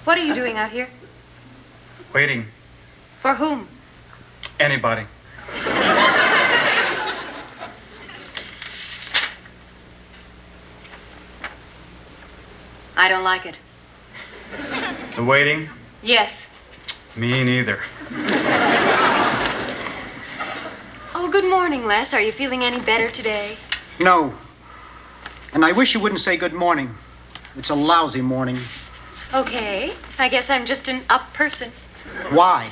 What are you doing out here? Waiting. For whom? Anybody. I don't like it. The waiting? Yes. Me neither. Oh, good morning, Les. Are you feeling any better today? No. And I wish you wouldn't say good morning. It's a lousy morning. Okay. I guess I'm just an up person. Why?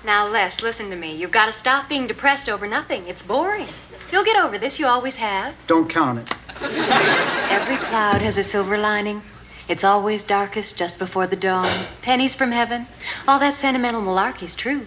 Now, Les, listen to me. You've got to stop being depressed over nothing. It's boring. You'll get over this. You always have. Don't count on it. Every cloud has a silver lining. It's always darkest just before the dawn. Pennies from heaven. All that sentimental malarkey's true.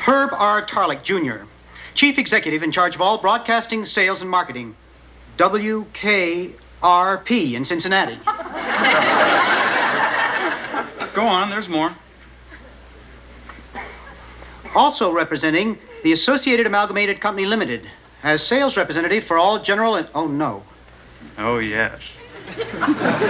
Herb R. Tarlick, Jr., Chief Executive in charge of all broadcasting, sales, and marketing. WKRP in Cincinnati. Go on, there's more. Also representing the Associated Amalgamated Company Limited as sales representative for all general and... Oh, no. Oh, yes.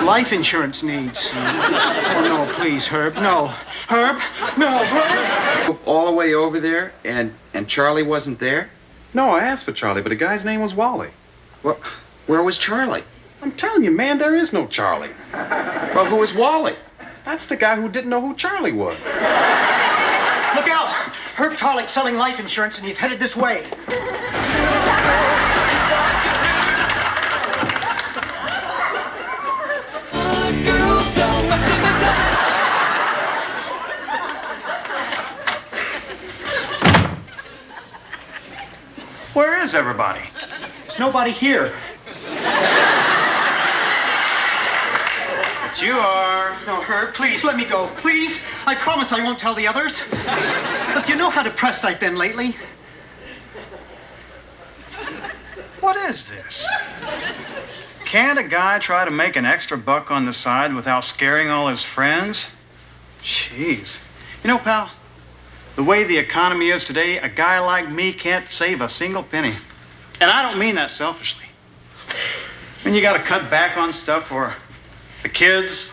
Life insurance needs. Oh, no, please, Herb. No. Herb? No, Herb? All the way over there, and Charlie wasn't there? No, I asked for Charlie, but the guy's name was Wally. Well, where was Charlie? I'm telling you, man, there is no Charlie. Well, who was Wally? That's the guy who didn't know who Charlie was. Look out! Herb Tarlick's selling life insurance, and he's headed this way. Where is everybody? There's nobody here. But you are. No, Herb, please, let me go. Please. I promise I won't tell the others. Look, you know how depressed I've been lately. What is this? Can't a guy try to make an extra buck on the side without scaring all his friends? Jeez. You know, pal, the way the economy is today, a guy like me can't save a single penny. And I don't mean that selfishly. I mean, you got to cut back on stuff for the kids,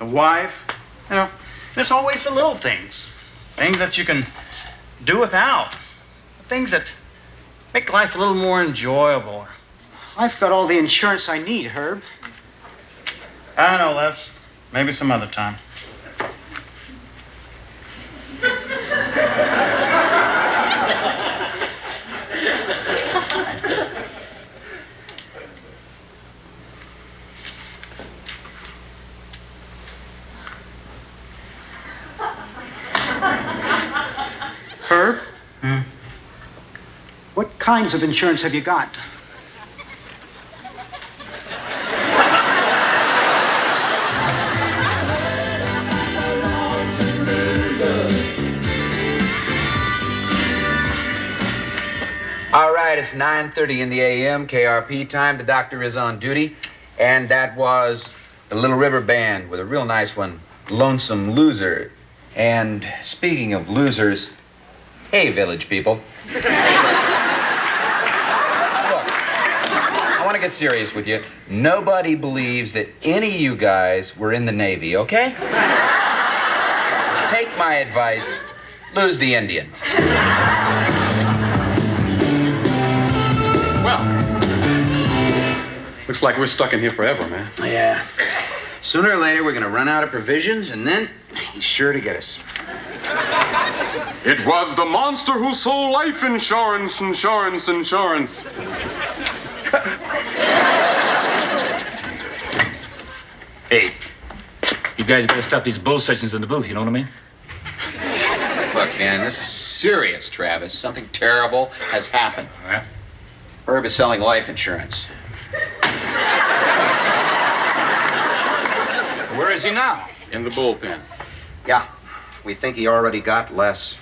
the wife, you know. It's always the little things. Things that you can do without. Things that make life a little more enjoyable. I've got all the insurance I need, Herb. I know, Les. Maybe some other time. Herb? What kinds of insurance have you got? All right, it's 9:30 in the a.m., KRP time. The doctor is on duty. And that was the Little River Band with a real nice one, Lonesome Loser. And speaking of losers, hey, village people. Look, I want to get serious with you. Nobody believes that any of you guys were in the Navy, okay? Take my advice, lose the Indian. Well, looks like we're stuck in here forever, man. Yeah. Sooner or later, we're going to run out of provisions, and then he's sure to get us. It was the monster who sold life insurance. Hey, you guys better stop these bull sessions in the booth, you know what I mean? Look, man, this is serious, Travis. Something terrible has happened. All right. Herb is selling life insurance. Where is he now? In the bullpen. Yeah, we think he already got less.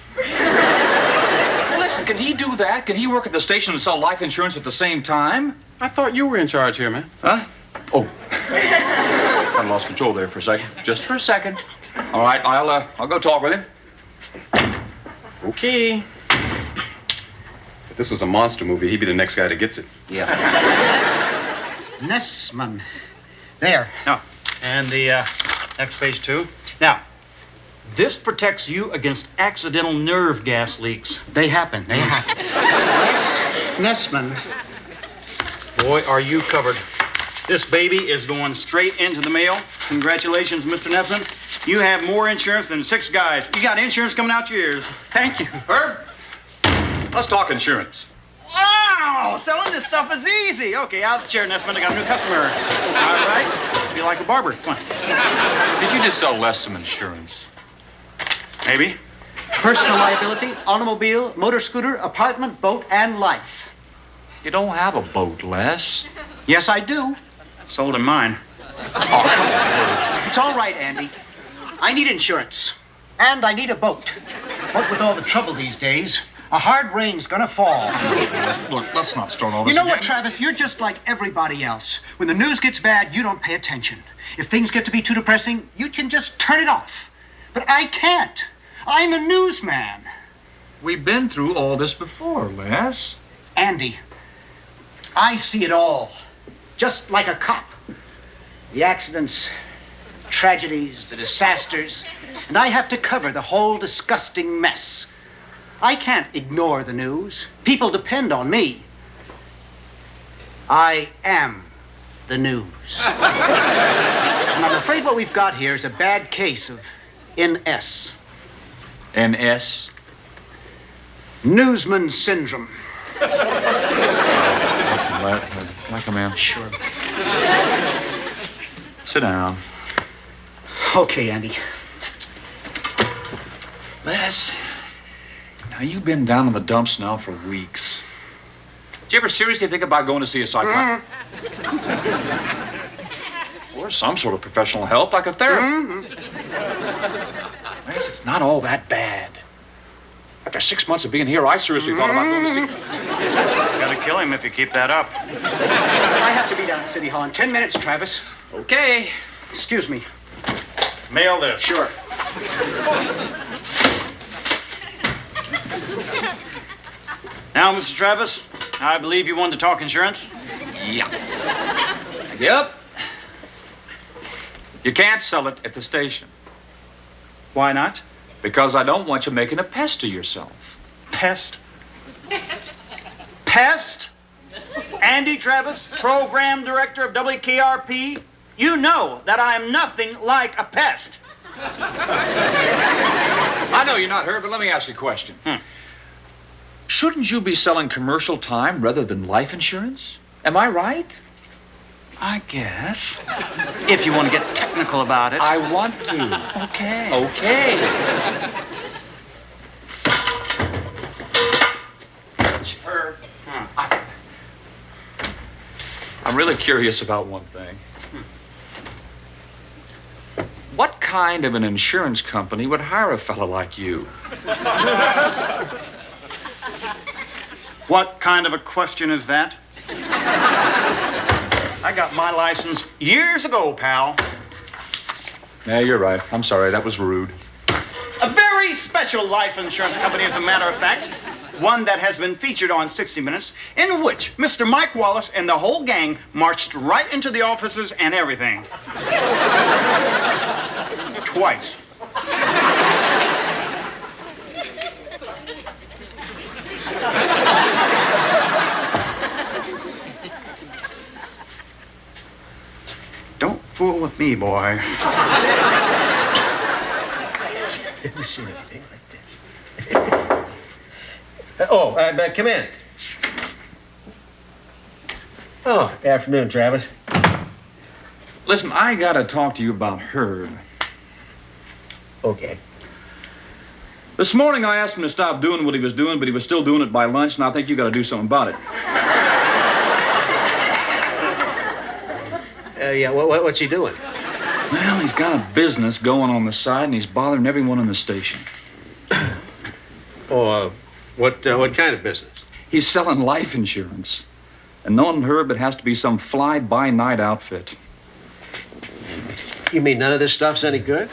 Listen, can he do that? Can he work at the station and sell life insurance at the same time? I thought you were in charge here, man. Huh? Oh, I lost control there for a second. Just for a second. All right, I'll go talk with him. Okay. If this was a monster movie, he'd be the next guy that gets it. Yeah. Nessman. There. No. And the next page 2. Now, this protects you against accidental nerve gas leaks. They happen. They happen. Yes, Nessman. Boy, are you covered. This baby is going straight into the mail. Congratulations, Mr. Nessman. You have more insurance than 6 guys. You got insurance coming out your ears. Thank you. Herb, let's talk insurance. Wow, selling this stuff is easy. Okay, out of the chair, Nessman. I got a new customer. All right. Feel like a barber. Come on. Did you just sell Les some insurance? Maybe. Personal liability, automobile, motor scooter, apartment, boat, and life. You don't have a boat, Les. Yes, I do. Sold him mine. It's all right, Andy. I need insurance. And I need a boat. What with all the trouble these days, a hard rain's gonna fall. Look, let's not start all this You know again. what, Travis? You're just like everybody else. When the news gets bad, you don't pay attention. If things get to be too depressing, you can just turn it off. But I can't. I'm a newsman. We've been through all this before, Les. Andy, I see it all. Just like a cop. The accidents, tragedies, the disasters, and I have to cover the whole disgusting mess. I can't ignore the news. People depend on me. I am the news. And I'm afraid what we've got here is a bad case of NS. NS? Newsman syndrome. Can I come in? Sure. Sit down. Okay, Andy. Les, now you've been down in the dumps now for weeks. Did you ever seriously think about going to see a psychiatrist? Or some sort of professional help, like a therapist? Les, it's not all that bad. After 6 months of being here, I seriously thought about going to see... Gotta kill him if you keep that up. I have to be down at City Hall in 10 minutes, Travis. Okay. Excuse me. Mail this. Sure. Now, Mr. Travis, I believe you wanted to talk insurance. Yeah. Yep. You can't sell it at the station. Why not? Because I don't want you making a pest of yourself. Pest. Pest? Andy Travis, program director of WKRP. You know that I am nothing like a pest. I know you're not Herb, but let me ask you a question. Shouldn't you be selling commercial time rather than life insurance? Am I right? I guess. If you want to get technical about it. I want to. Okay. Okay. Herb, I'm really curious about one thing. What kind of an insurance company would hire a fellow like you? What kind of a question is that? I got my license years ago, pal. Yeah, you're right. I'm sorry. That was rude. A very special life insurance company, as a matter of fact. One that has been featured on 60 Minutes, in which Mr. Mike Wallace and the whole gang marched right into the offices and everything. Twice. Don't fool with me, boy. Never seen anything like this. Come in. Oh, afternoon, Travis. Listen, I gotta talk to you about Herb. Okay. This morning I asked him to stop doing what he was doing, but he was still doing it by lunch, and I think you gotta do something about it. Yeah, what's he doing? Well, he's got a business going on the side, and he's bothering everyone in the station. What kind of business? He's selling life insurance. And knowing Herb, it has to be some fly-by-night outfit. You mean none of this stuff's any good?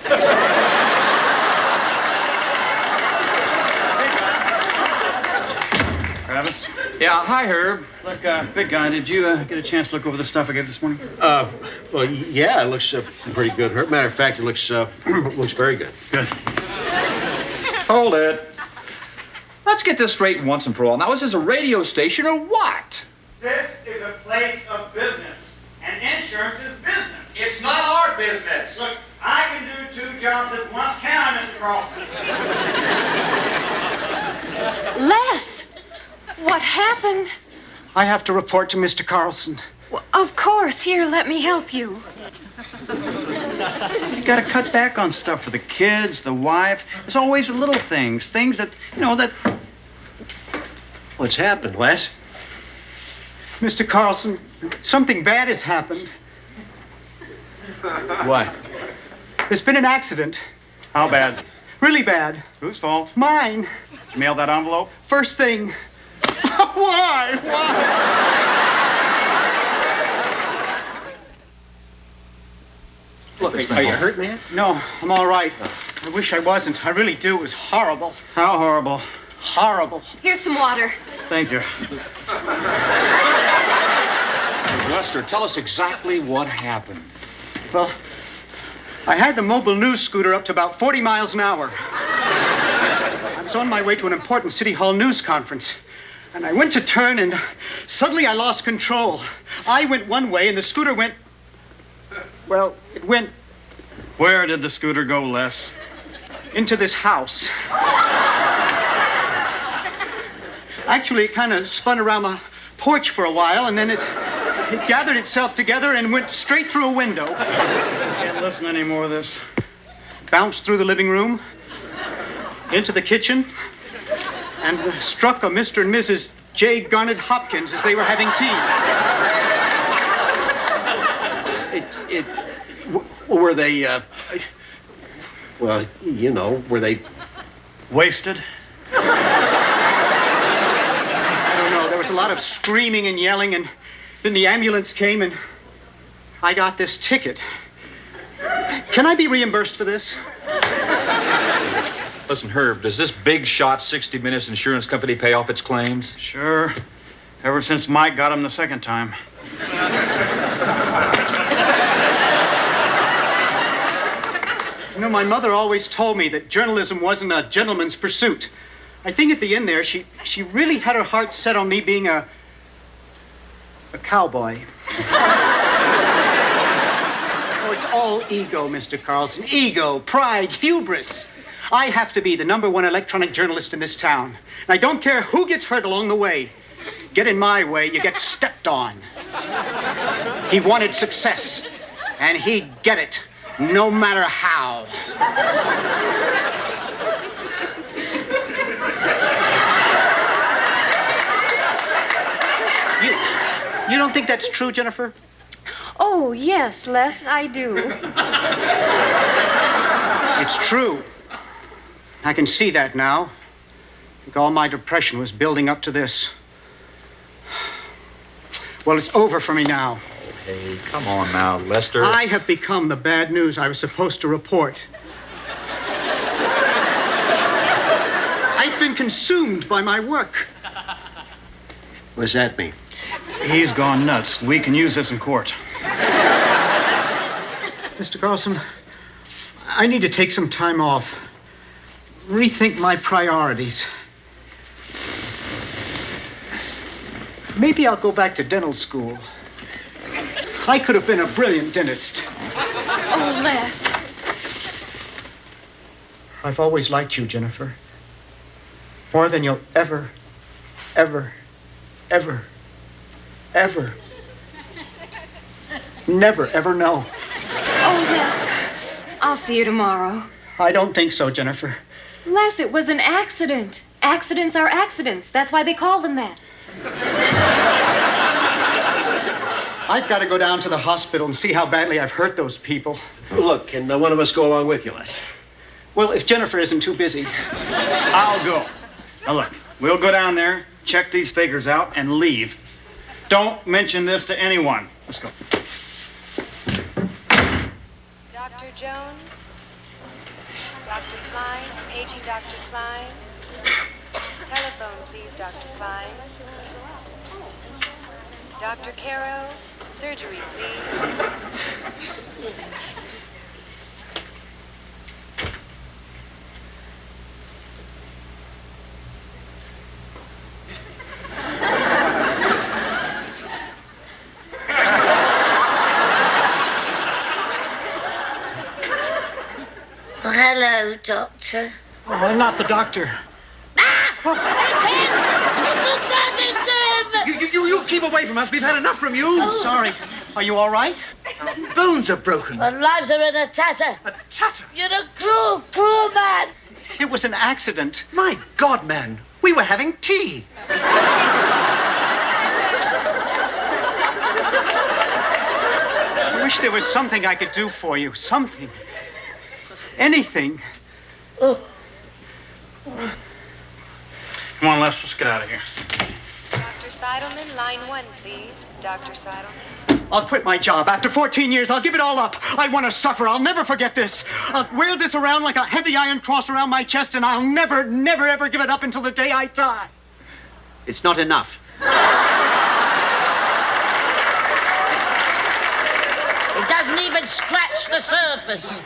Travis? Yeah, hi, Herb. Look, big guy, did you get a chance to look over the stuff I gave this morning? Well, yeah, it looks pretty good. Matter of fact, it looks looks very good. Good. Hold it. Let's get this straight once and for all. Now, is this a radio station or what? This is a place of business, and insurance is business. It's not our business. Look, I can do 2 jobs at once, can I, Mr. Carlson? Les! What happened? I have to report to Mr. Carlson. Well, of course. Here, let me help you. You gotta cut back on stuff for the kids, the wife. There's always little things that, that... What's happened, Wes? Mr. Carlson, something bad has happened. What? There's been an accident. How bad? Really bad. Whose fault? Mine. Did you mail that envelope? First thing. Why? Look, are you hurt, man? No, I'm all right. I wish I wasn't. I really do. It was horrible. How horrible. Horrible. Here's some water. Thank you. Lester, tell us exactly what happened. Well, I had the mobile news scooter up to about 40 miles an hour. I was on my way to an important City Hall news conference. And I went to turn, and suddenly I lost control. I went one way, and the scooter went... Well, it went Where did the scooter go, Les? into this house. Actually, it kind of spun around the porch for a while, and then it gathered itself together and went straight through a window. Can't listen to any more of this. Bounced through the living room, into the kitchen, and struck a Mr. and Mrs. J. Garnet Hopkins as they were having tea. Were they, well, you know, were they... Wasted? I don't know. There was a lot of screaming and yelling, and then the ambulance came, and I got this ticket. Can I be reimbursed for this? Listen, Herb, does this big shot 60 Minutes insurance company pay off its claims? Sure. Ever since Mike got him the second time. You know, my mother always told me that journalism wasn't a gentleman's pursuit. I think at the end there, she really had her heart set on me being a cowboy. Oh, it's all ego, Mr. Carlson. Ego, pride, hubris. I have to be the #1 electronic journalist in this town. And I don't care who gets hurt along the way. Get in my way, you get stepped on. He wanted success, and he'd get it. No matter how. You don't think that's true, Jennifer? Oh, yes, Les, I do. It's true. I can see that now. I think all my depression was building up to this. Well, it's over for me now. Hey, come on now, Lester. I have become the bad news I was supposed to report. I've been consumed by my work. What does that mean? He's gone nuts. We can use this in court. Mr. Carlson, I need to take some time off. Rethink my priorities. Maybe I'll go back to dental school. I could have been a brilliant dentist. Oh, Les. I've always liked you, Jennifer. More than you'll ever, ever, never, ever know. Oh, yes. I'll see you tomorrow. I don't think so, Jennifer. Les, it was an accident. Accidents are accidents. That's why they call them that. I've got to go down to the hospital and see how badly I've hurt those people. Look, can one of us go along with you, Les? Well, if Jennifer isn't too busy. I'll go. Now look, we'll go down there, check these fakers out, and leave. Don't mention this to anyone. Let's go. Dr. Jones? Dr. Klein? Paging Dr. Klein? Telephone, please, Dr. Klein. Dr. Caro? Surgery, please. Oh, hello, Doctor. Oh, not the doctor. That's him! It's him! You keep away from us. We've had enough from you. I'm sorry. Are you all right? Our bones are broken. Our lives are in a tatter. A tatter? You're a cruel, cruel man. It was an accident. My God, man. We were having tea. I wish there was something I could do for you. Something. Anything. Come on, Les, let's get out of here. Dr. Seidelman, line 1, please. Dr. Seidelman. I'll quit my job. After 14 years, I'll give it all up. I want to suffer. I'll never forget this. I'll wear this around like a heavy iron cross around my chest, and I'll never, never, ever give it up until the day I die. It's not enough. It doesn't even scratch the surface.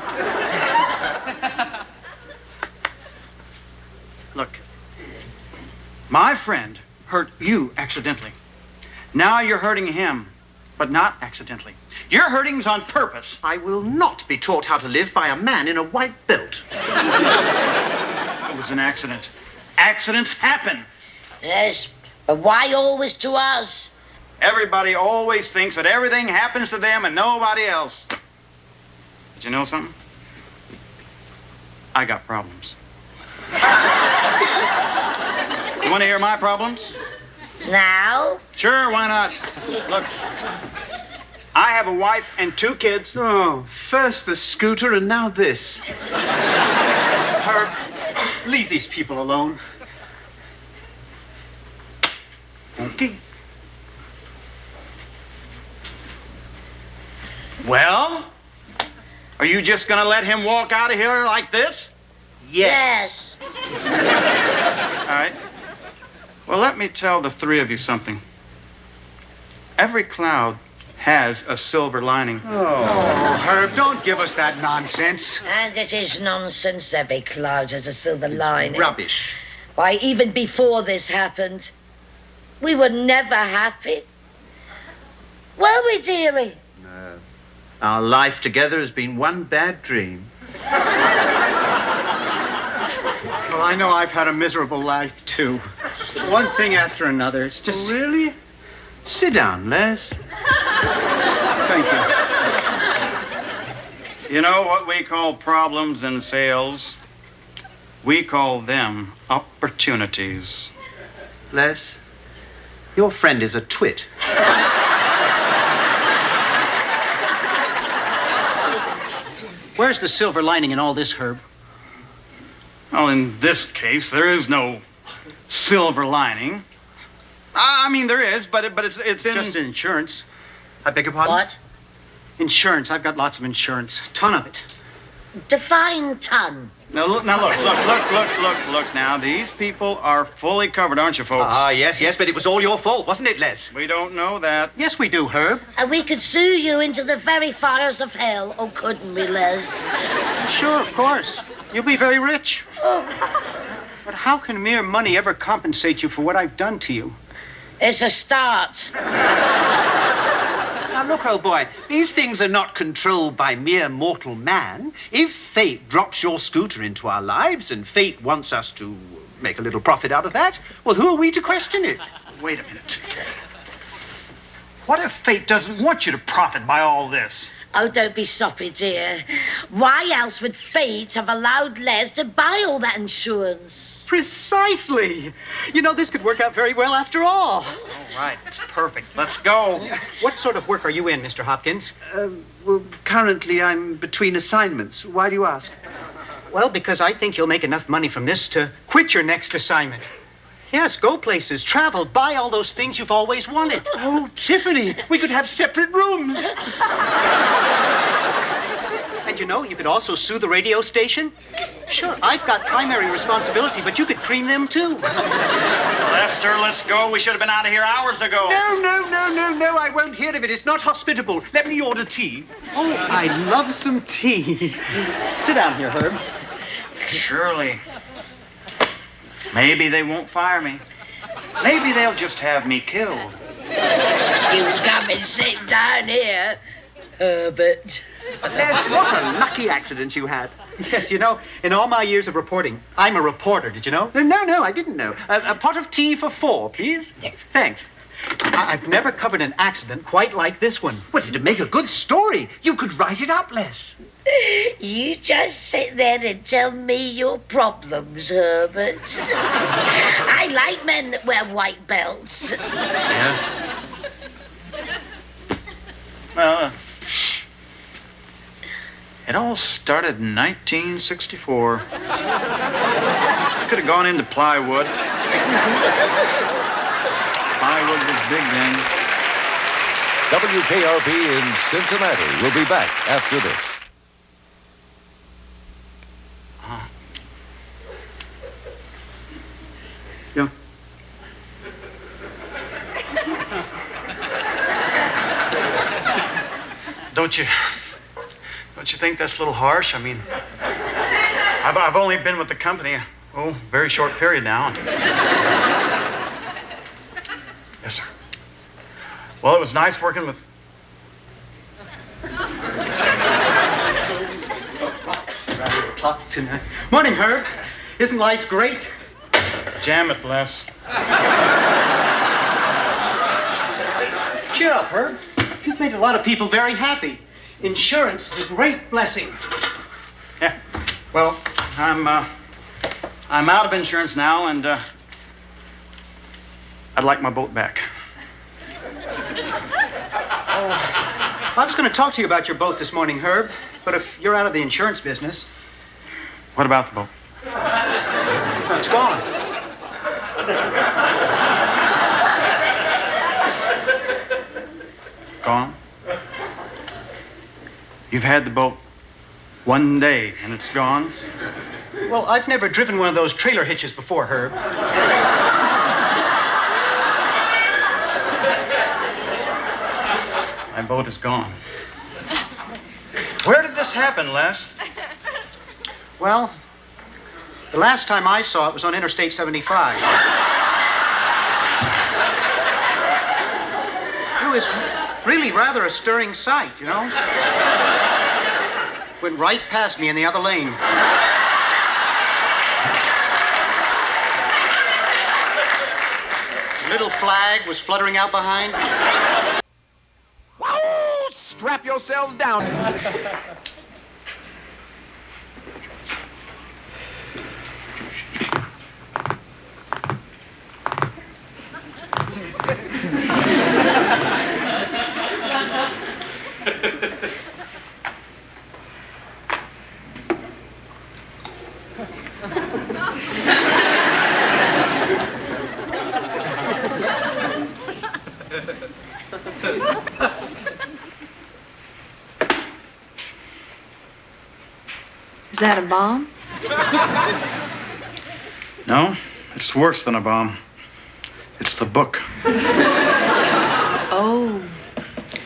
Look, my friend hurt you accidentally. Now you're hurting him, but not accidentally. Your hurting's on purpose. I will not be taught how to live by a man in a white belt. It was an accident. Accidents happen. Yes, but why always to us? Everybody always thinks that everything happens to them and nobody else. But you know something? I got problems. You want to hear my problems? Now? Sure, why not? Look, I have a wife and 2 kids. Oh, first the scooter and now this. Herb, leave these people alone. Okay. Well, are you just gonna let him walk out of here like this? Yes. All right. Well, let me tell the 3 of you something. Every cloud has a silver lining. Oh, Herb, don't give us that nonsense. And it is nonsense. Every cloud has a silver lining. Rubbish. Why, even before this happened, we were never happy. Were we, dearie? No. Our life together has been one bad dream. Well, I know I've had a miserable life, too. One thing after another. It's just... Oh, really? Sit down, Les. Thank you. You know what we call problems in sales? We call them opportunities. Les, your friend is a twit. Where's the silver lining in all this, Herb? Well, in this case, there is no silver lining. I mean, there is, but it's in... Just insurance. I beg your pardon? What? Insurance. I've got lots of insurance. Ton of it. Define ton. Now, look now. These people are fully covered, aren't you, folks? Ah, yes, but it was all your fault, wasn't it, Les? We don't know that. Yes, we do, Herb. And we could sue you into the very fires of hell. Oh, couldn't we, Les? Sure, of course. You'll be very rich. But how can mere money ever compensate you for what I've done to you? It's a start. Now, look, old boy, these things are not controlled by mere mortal man. If fate drops your scooter into our lives and fate wants us to make a little profit out of that, well, who are we to question it? Wait a minute. What if fate doesn't want you to profit by all this? Oh, don't be soppy, dear. Why else would fate have allowed Les to buy all that insurance? Precisely. You know, this could work out very well after all. All right, it's perfect. Let's go. What sort of work are you in, Mr. Hopkins? Well, currently I'm between assignments. Why do you ask? Well, because I think you'll make enough money from this to quit your next assignment. Yes, go places, travel, buy all those things you've always wanted. Oh, Tiffany, we could have separate rooms. And you know you could also sue the radio station? Sure, I've got primary responsibility, but you could cream them too. Lester, let's go. We should have been out of here hours ago. No, I won't hear of it. It's not hospitable. Let me order tea. Oh, I love some tea. Sit down here, Herb. Shirley. Maybe they won't fire me. Maybe they'll just have me killed. You come and sit down here, Herbert. Les, what a lucky accident you had. Yes, you know, in all my years of reporting, I'm a reporter, did you know? No, I didn't know. A pot of tea for 4, please. Thanks. I've never covered an accident quite like this one. Well, it'd make a good story. You could write it up, Les. You just sit there and tell me your problems, Herbert. I like men that wear white belts. Yeah? Well, it all started in 1964. I could have gone into plywood. Plywood was big then. WKRP in Cincinnati will be back after this. Yeah. Don't you think that's a little harsh? I mean, I've only been with the company a very short period now. Yes, sir. Well, it was nice working with... Clock tonight. Morning, Herb. Isn't life great? Jam it, Les. Cheer up, Herb. You've made a lot of people very happy. Insurance is a great blessing. Yeah. Well, I'm out of insurance now, and I'd like my boat back. I was going to talk to you about your boat this morning, Herb, but if you're out of the insurance business... What about the boat? It's gone. Gone? You've had the boat one day, and it's gone? Well, I've never driven one of those trailer hitches before, Herb. My boat is gone. Where did this happen, Les? Well, the last time I saw it was on Interstate 75. It was really rather a stirring sight, you know? Went right past me in the other lane. The little flag was fluttering out behind. Whoa! Strap yourselves down. Is that a bomb? No, it's worse than a bomb. It's the book. Oh,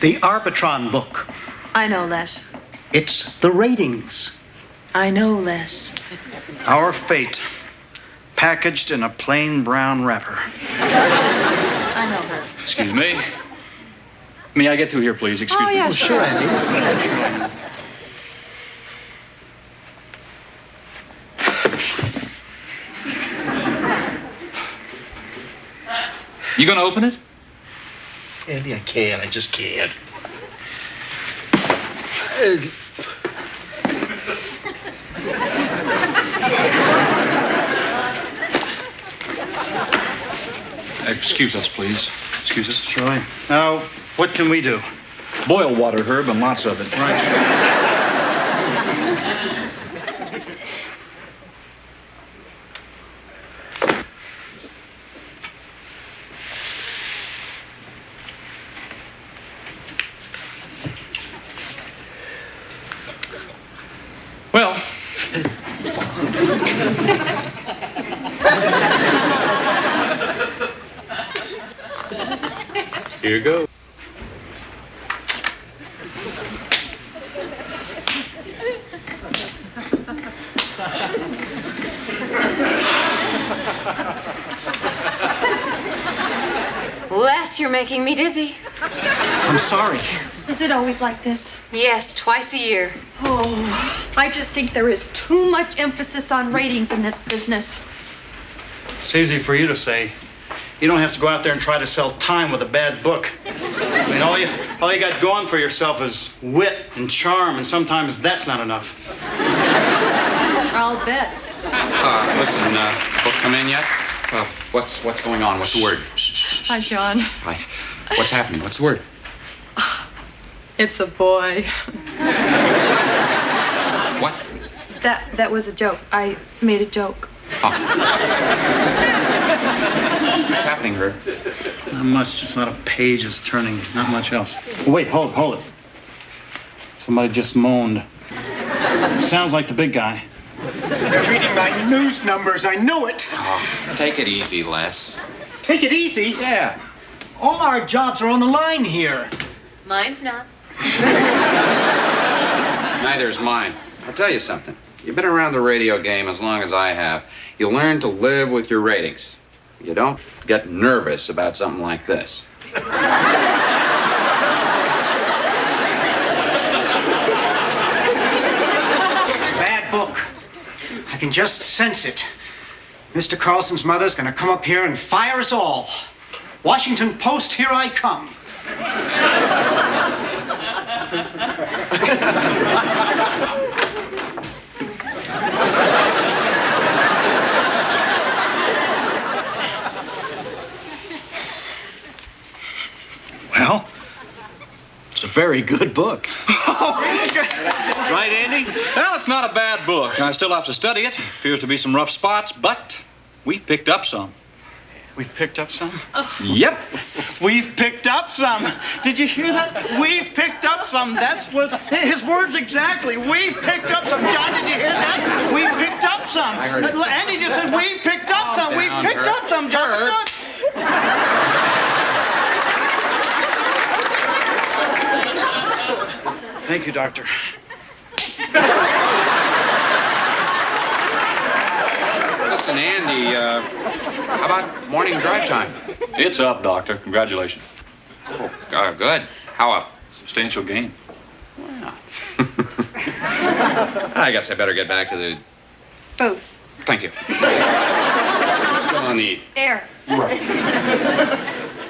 The Arbitron book. I know, Les. It's the ratings. I know, Les. Our fate, packaged in a plain brown wrapper. I know her. Excuse me. May I get through here, please? Excuse me. Yeah, sure. Andy. You gonna open it? Andy, I can't. I just can't. Excuse us, please. Excuse us. Surely. Now, what can we do? Boil water, Herb, and lots of it. Right. Here goes. Les, you're making me dizzy. I'm sorry. Is it always like this? Yes, twice a year. Oh, I just think there is too much emphasis on ratings in this business. It's easy for you to say. You don't have to go out there and try to sell time with a bad book. I mean, all you got going for yourself is wit and charm, and sometimes that's not enough. I'll bet. Listen, book come in yet? What's going on? What's the word? Hi, John. Hi. What's happening? What's the word? It's a boy. What? That was a joke. I made a joke. What's happening, Herb? Not much, just not a page is turning, not much else. Oh, wait, hold it. Somebody just moaned. Sounds like the big guy. They're reading my news numbers. I know it. Oh, take it easy, Les. Take it easy? Yeah. All our jobs are on the line here. Mine's not. Neither is mine. I'll tell you something. You've been around the radio game as long as I have. You learn to live with your ratings. You don't get nervous about something like this. It's a bad book. I can just sense it. Mr. Carlson's mother's gonna come up here and fire us all. Washington Post, here I come. Well, it's a very good book. Right, Andy? Well, it's not a bad book. I still have to study it. Appears to be some rough spots, but we've picked up some. We've picked up some? Yep. We've picked up some. Did you hear that? We've picked up some. That's what his words exactly. We've picked up some. John, did you hear that? We've picked up some. I heard it. Andy just said we've picked up some. Calm We've down, picked Herb. up some, John. Thank you, Doctor. Listen, Andy, how about morning drive time? It's up, Doctor. Congratulations. Oh, good. How up? Substantial gain. I guess I better get back to the... Both. Thank you. Still on the... Air.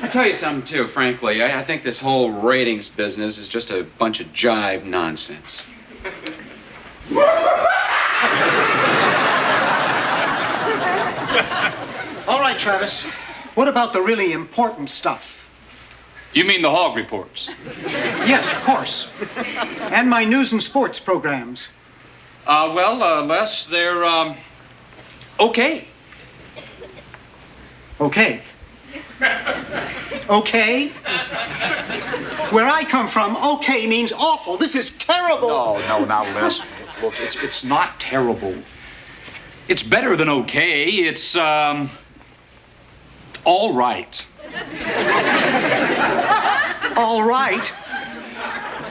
I'll tell you something, too, frankly. I think this whole ratings business is just a bunch of jive nonsense. All right, Travis. What about the really important stuff? You mean the hog reports? Yes, of course. And my news and sports programs. Les, they're, okay. Okay. Okay? Where I come from, okay means awful. This is terrible. No, now, Les. Look, it's not terrible. It's better than okay. It's, all right. All right.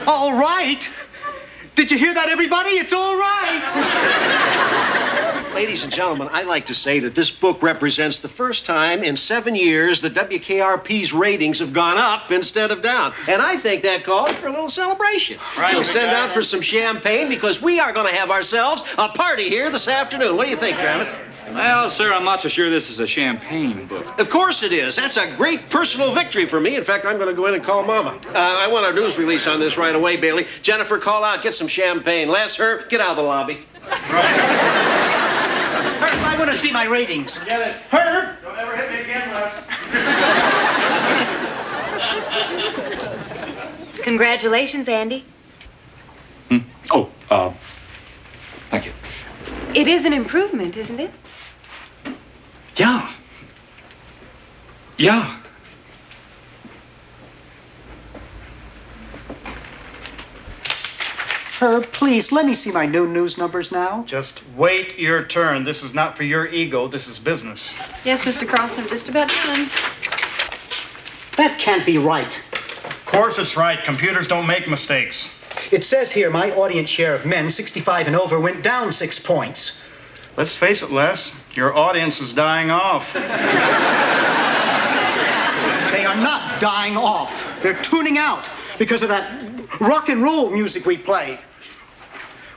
All right. Did you hear that, everybody? It's all right. Ladies and gentlemen, I'd like to say that this book represents the first time in 7 years that WKRP's ratings have gone up instead of down. And I think that calls for a little celebration. Right, So big send guy. out for some champagne because we are going to have ourselves a party here this afternoon. What do you think, Travis? Well, sir, I'm not so sure this is a champagne book. Of course it is. That's a great personal victory for me. In fact, I'm going to go in and call Mama. I want a news release on this right away, Bailey. Jennifer, call out, get some champagne. Les, Herb, get out of the lobby. Herb, I want to see my ratings. Get it. Herb! Don't ever hit me again, Les. Congratulations, Andy. Oh, thank you. It is an improvement, isn't it? Yeah. Yeah. Herb, please, let me see my new news numbers now. Just wait your turn. This is not for your ego. This is business. Yes, Mr. Carlson, I'm just about done. That can't be right. Of course it's right. Computers don't make mistakes. It says here my audience share of men 65 and over went down 6 points. Let's face it, Les. Your audience is dying off. They are not dying off. They're tuning out because of that rock and roll music we play.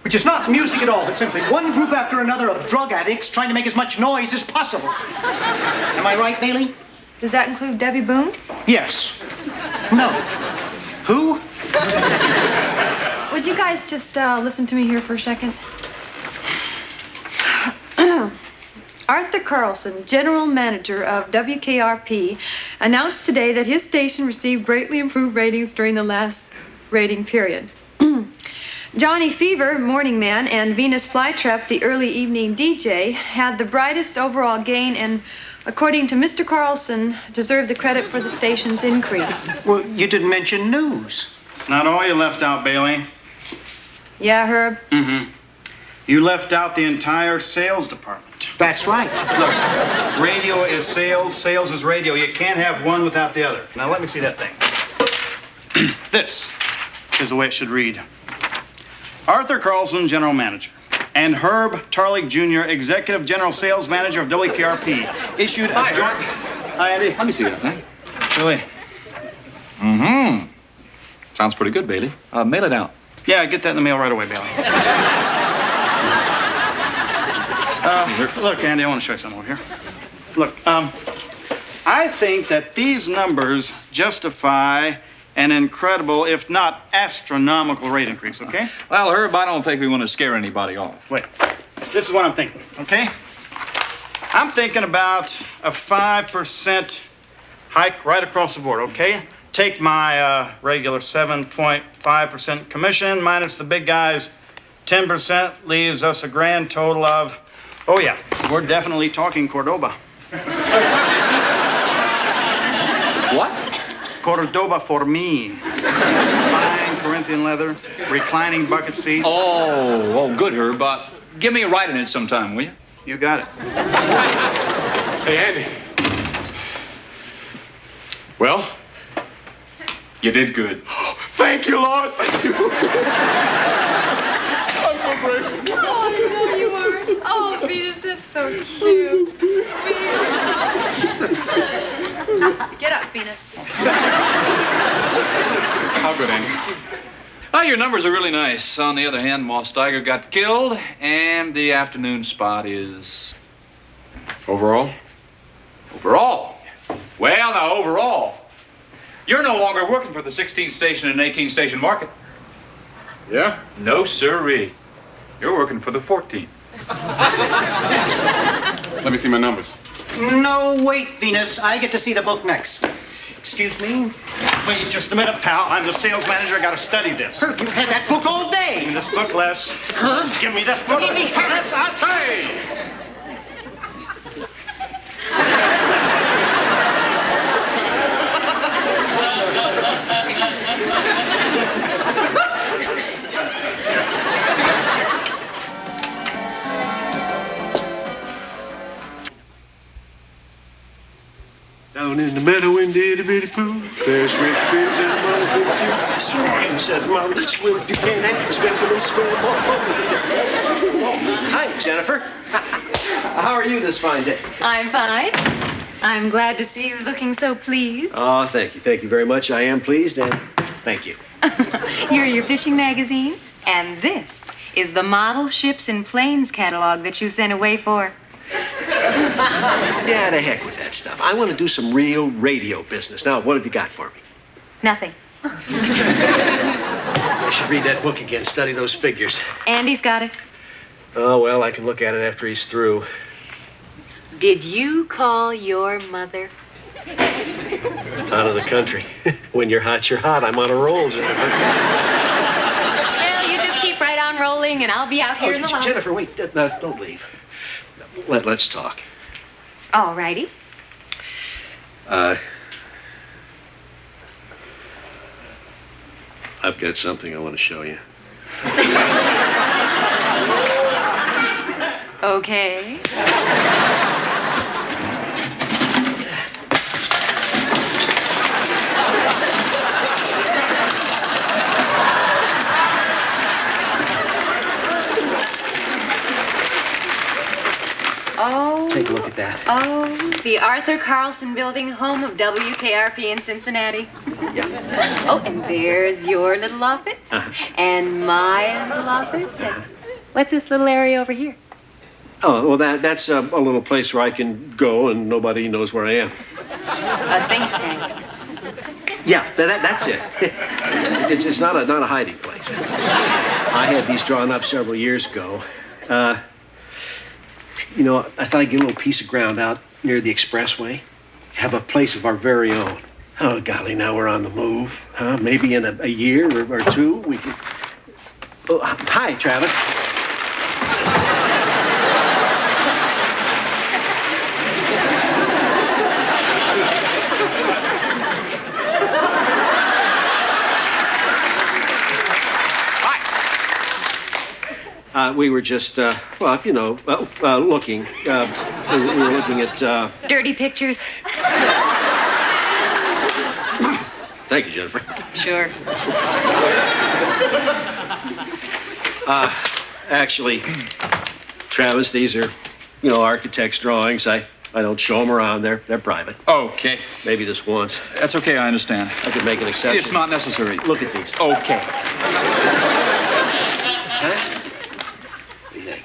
Which is not music at all, but simply one group after another of drug addicts trying to make as much noise as possible. Am I right, Bailey? Does that include Debbie Boone? Yes. No. Who? Would you guys just listen to me here for a second? Arthur Carlson, general manager of WKRP, announced today that his station received greatly improved ratings during the last rating period. Johnny Fever, morning man, and Venus Flytrap, the early evening DJ, had the brightest overall gain and, according to Mr. Carlson, deserved the credit for the station's increase. Well, you didn't mention news. It's not all you left out, Bailey. Yeah, Herb? Mm-hmm. You left out the entire sales department. That's right. Look, radio is sales, sales is radio. You can't have one without the other. Now let me see that thing. This is the way it should read. Arthur Carlson, general manager, and Herb Tarlig Jr., executive general sales manager of WKRP, issued a joint... Hi, Andy. Let me see that thing. Billy. Mm-hmm. Sounds pretty good, Bailey. Mail it out. Yeah, get that in the mail right away, Bailey. Look, Andy, I want to show you something over here. Look, I think that these numbers justify an incredible, if not astronomical, rate increase, okay? Well, Herb, I don't think we want to scare anybody off. Wait, this is what I'm thinking, okay? I'm thinking about a 5% hike right across the board, okay? Take my regular 7.5% commission minus the big guy's 10% leaves us a grand total of, oh yeah, we're definitely talking Cordoba. What? Cordoba for me. Fine Corinthian leather, reclining bucket seats. Oh, good, Herb. Give me a ride in it sometime, will you? You got it. Hey, Andy. Well? You did good. Thank you, Lord. Thank you. I'm so grateful. Oh, I know you are. Oh, Venus, that's so cute. Get up, Venus. How good, Andy? Oh, your numbers are really nice. On the other hand, Moss Steiger got killed, and the afternoon spot is... Overall? Overall? Well, now, overall. You're no longer working for the 16-station and 18-station market. Yeah? No, sirree. You're working for the 14th. Let me see my numbers. No, wait, Venus. I get to see the book next. Excuse me? Wait just a minute, pal. I'm the sales manager. I gotta study this. Herb, you've had that book all day. Give me this book, Les. Herb? Give me this book. Give me this. I'll pay. Down in the meadow in the itty bitty pool, there's sweet fish and mother too. Swim, said Mom, swim if you can, and swim for this swim. Hi, Jennifer. How are you this fine day? I'm fine. I'm glad to see you looking so pleased. Oh, thank you. Thank you very much. I am pleased, and thank you. Here are your fishing magazines, and this is the model ships and planes catalog that you sent away for. Yeah, the heck with that stuff. I want to do some real radio business. Now, what have you got for me? Nothing. I should read that book again, study those figures. Andy's got it. Oh, well, I can look at it after he's through. Did you call your mother? Out of the country. When you're hot, you're hot. I'm on a roll, Jennifer. Well, you just keep right on rolling, and I'll be out here in the lobby. Jennifer, wait. Don't leave. Let's talk. All righty. I've got something I want to show you. Okay. take a look at that. Oh, the Arthur Carlson Building, home of WKRP in Cincinnati. Yeah. Oh, and there's your little office. And my little office. And what's this little area over here? Oh, well, that's a little place where I can go and nobody knows where I am. A think tank. Yeah, that's it. It's not a hiding place. I had these drawn up several years ago. You know, I thought I'd get a little piece of ground out near the expressway. Have a place of our very own. Oh, golly, now we're on the move. Huh? Maybe in a year or two, we could... Oh, hi, Travis. We were just, well, you know, looking. We were looking at... Dirty pictures. Thank you, Jennifer. Sure. Actually, Travis, these are, you know, architect's drawings. I don't show them around. They're private. Okay. Maybe this once. That's okay, I understand. I could make an exception. It's not necessary. Look at these. Okay. Huh? What do you think?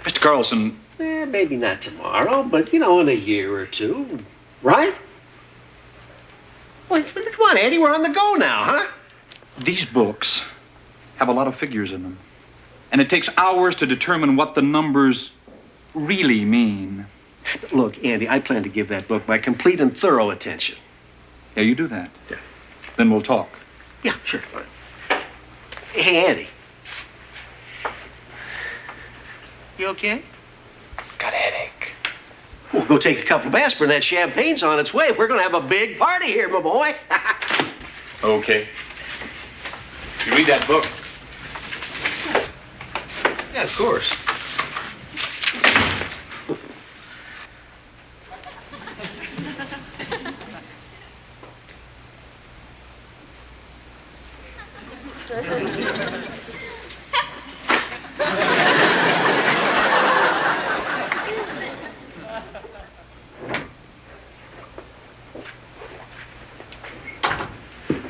Mr. Carlson. Maybe not tomorrow, but, you know, in a year or two. Right? Well, come on, Andy, we're on the go now, huh? These books have a lot of figures in them. And it takes hours to determine what the numbers really mean. Look, Andy, I plan to give that book my complete and thorough attention. Yeah, you do that. Yeah. Then we'll talk. Yeah, sure. Hey, Andy. You okay? Got a headache. We'll go take a couple of aspirin. That champagne's on its way. We're going to have a big party here, my boy. Okay. You read that book? Yeah, of course.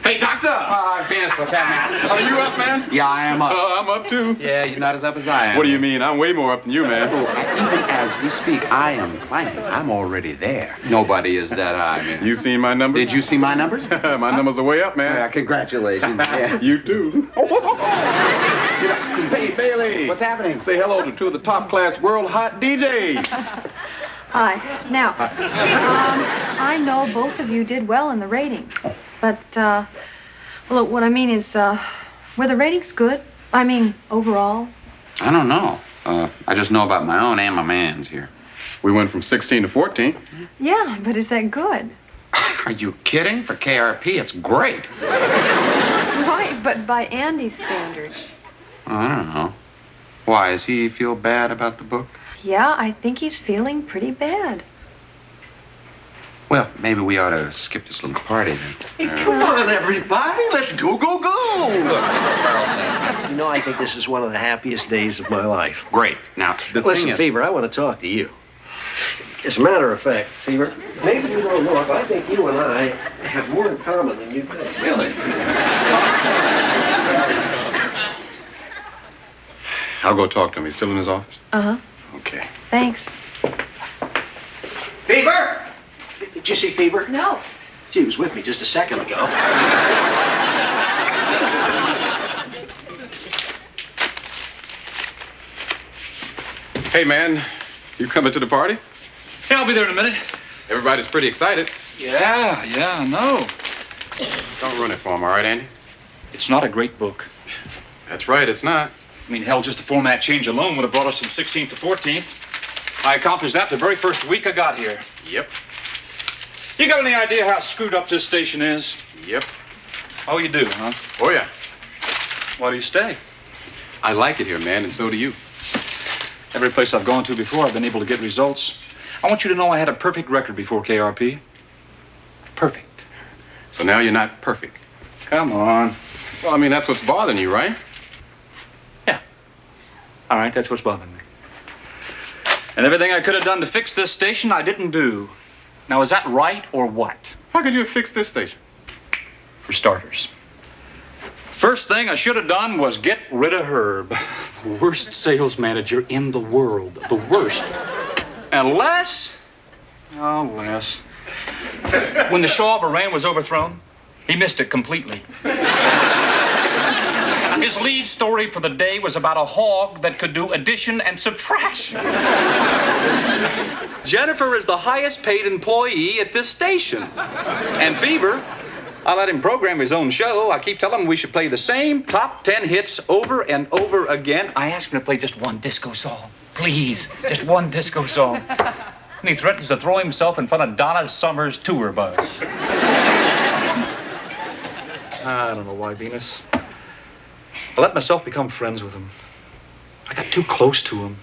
Hey, doctor! Vince, what's happening? Are you up, man? Yeah, I am up. I'm up, too. Yeah, you're not as up as I am. What do you mean? I'm way more up than you, man. Even as we speak, I am planning. I'm already there. Nobody is that high, man. You seen my numbers? Did you see my numbers? My numbers are way up, man. Yeah, congratulations. Yeah. You too. Hey, Bailey. What's happening? Say hello to two of the top-class world hot DJs. Hi. Now, I know both of you did well in the ratings, but, well, what I mean is, were the ratings good? I mean, overall? I don't know. I just know about my own and my man's here. We went from 16 to 14. Yeah, but is that good? Are you kidding? For KRP, it's great. Right, but by Andy's standards. I don't know. Why, does he feel bad about the book? Yeah, I think he's feeling pretty bad. Well, maybe we ought to skip this little party then. Hey, come on, everybody. Let's go, go, go. Look, Mr. Carlson. You know, I think this is one of the happiest days of my life. Great. Now, the Listen, thing is... Fever, I want to talk to you. As a matter of fact, Fever, maybe you don't know it, but I think you and I have more in common than you think. Really? I'll go talk to him. He's still in his office? Uh-huh. Okay. Thanks. Fever! Did you see Fever? No. Gee, he was with me just a second ago. Hey, man. You coming to the party? Yeah, I'll be there in a minute. Everybody's pretty excited. Yeah, I know. Don't ruin it for him, all right, Andy? It's not a great book. That's right, it's not. I mean, hell, just the format change alone would have brought us from 16th to 14th. I accomplished that the very first week I got here. Yep. You got any idea how screwed up this station is? Yep. Oh, you do, huh? Oh, yeah. Why do you stay? I like it here, man, and so do you. Every place I've gone to before, I've been able to get results. I want you to know I had a perfect record before KRP. Perfect. So now you're not perfect. Come on. Well, I mean, that's what's bothering you, right? All right, that's what's bothering me. And everything I could have done to fix this station, I didn't do. Now, is that right or what? How could you have fixed this station? For starters. First thing I should have done was get rid of Herb. The worst sales manager in the world. The worst. And Les? Oh, Les. When the Shah of Iran was overthrown, he missed it completely. His lead story for the day was about a hog that could do addition and subtraction. Jennifer is the highest paid employee at this station. And Fever, I let him program his own show. I keep telling him we should play the same top 10 hits over and over again. I asked him to play just one disco song. Please, just one disco song. And he threatens to throw himself in front of Donna Summer's tour bus. I don't know why, Venus. I let myself become friends with him. I got too close to him.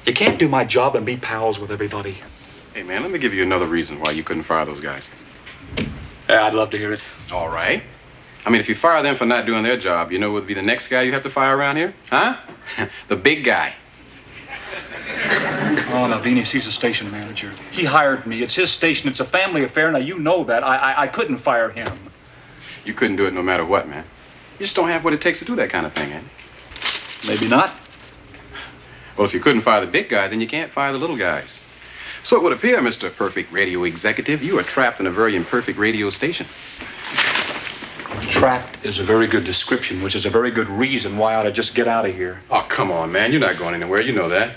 You can't do my job and be pals with everybody. Hey, man, let me give you another reason why you couldn't fire those guys. Yeah, I'd love to hear it. All right. I mean, if you fire them for not doing their job, you know what would be the next guy you have to fire around here? Huh? The big guy. Oh, now, Venus, he's a station manager. He hired me. It's his station. It's a family affair. Now, you know that. I couldn't fire him. You couldn't do it no matter what, man. You just don't have what it takes to do that kind of thing, eh? Maybe not. Well, if you couldn't fire the big guy, then you can't fire the little guys. So it would appear, Mr. Perfect Radio Executive, you are trapped in a very imperfect radio station. Trapped is a very good description, which is a very good reason why I ought to just get out of here. Oh, come on, man. You're not going anywhere. You know that.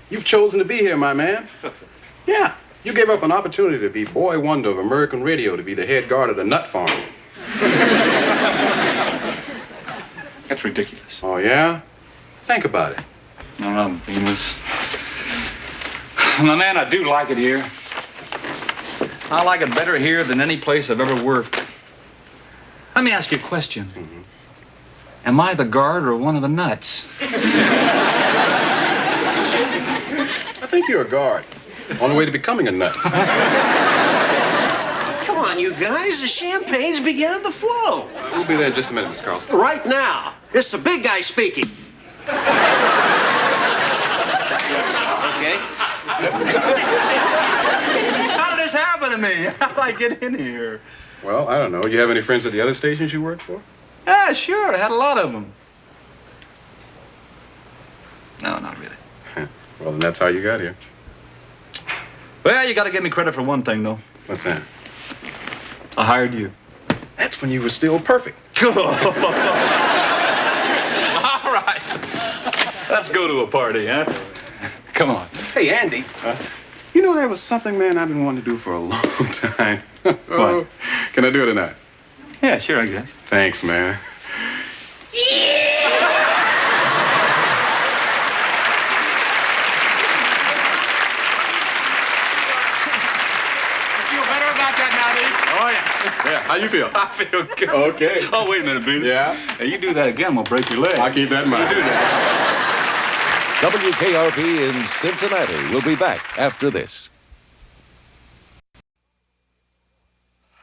You've chosen to be here, my man. Yeah. You gave up an opportunity to be boy wonder of American radio, to be the head guard of the nut farm. That's ridiculous. Oh, yeah? Think about it. No, Venus. Now, man, I do like it here. I like it better here than any place I've ever worked. Let me ask you a question. Mm-hmm. Am I the guard or one of the nuts? I think you're a guard. On the way to becoming a nut. Come on, you guys. The champagne's beginning to flow. We'll be there in just a minute, Miss Carlson. Right now. It's the big guy speaking. Okay. How did this happen to me? How did I get in here? Well, I don't know. You have any friends at the other stations you worked for? Yeah, sure. I had a lot of them. No, not really. Well, then that's how you got here. Well, you got to give me credit for one thing, though. What's that? I hired you. That's when you were still perfect. All right. Let's go to a party, huh? Come on. Hey, Andy. You know, there was something, man, I've been wanting to do for a long time. What? Can I do it tonight? Yeah, sure, I guess. Thanks, man. Yeah, how you feel? I feel good. Okay. Oh, wait a minute, Beanie. Yeah? Hey, you do that again, I'm gonna break your leg. I'll keep that in mind. You do that. WKRP in Cincinnati will be back after this.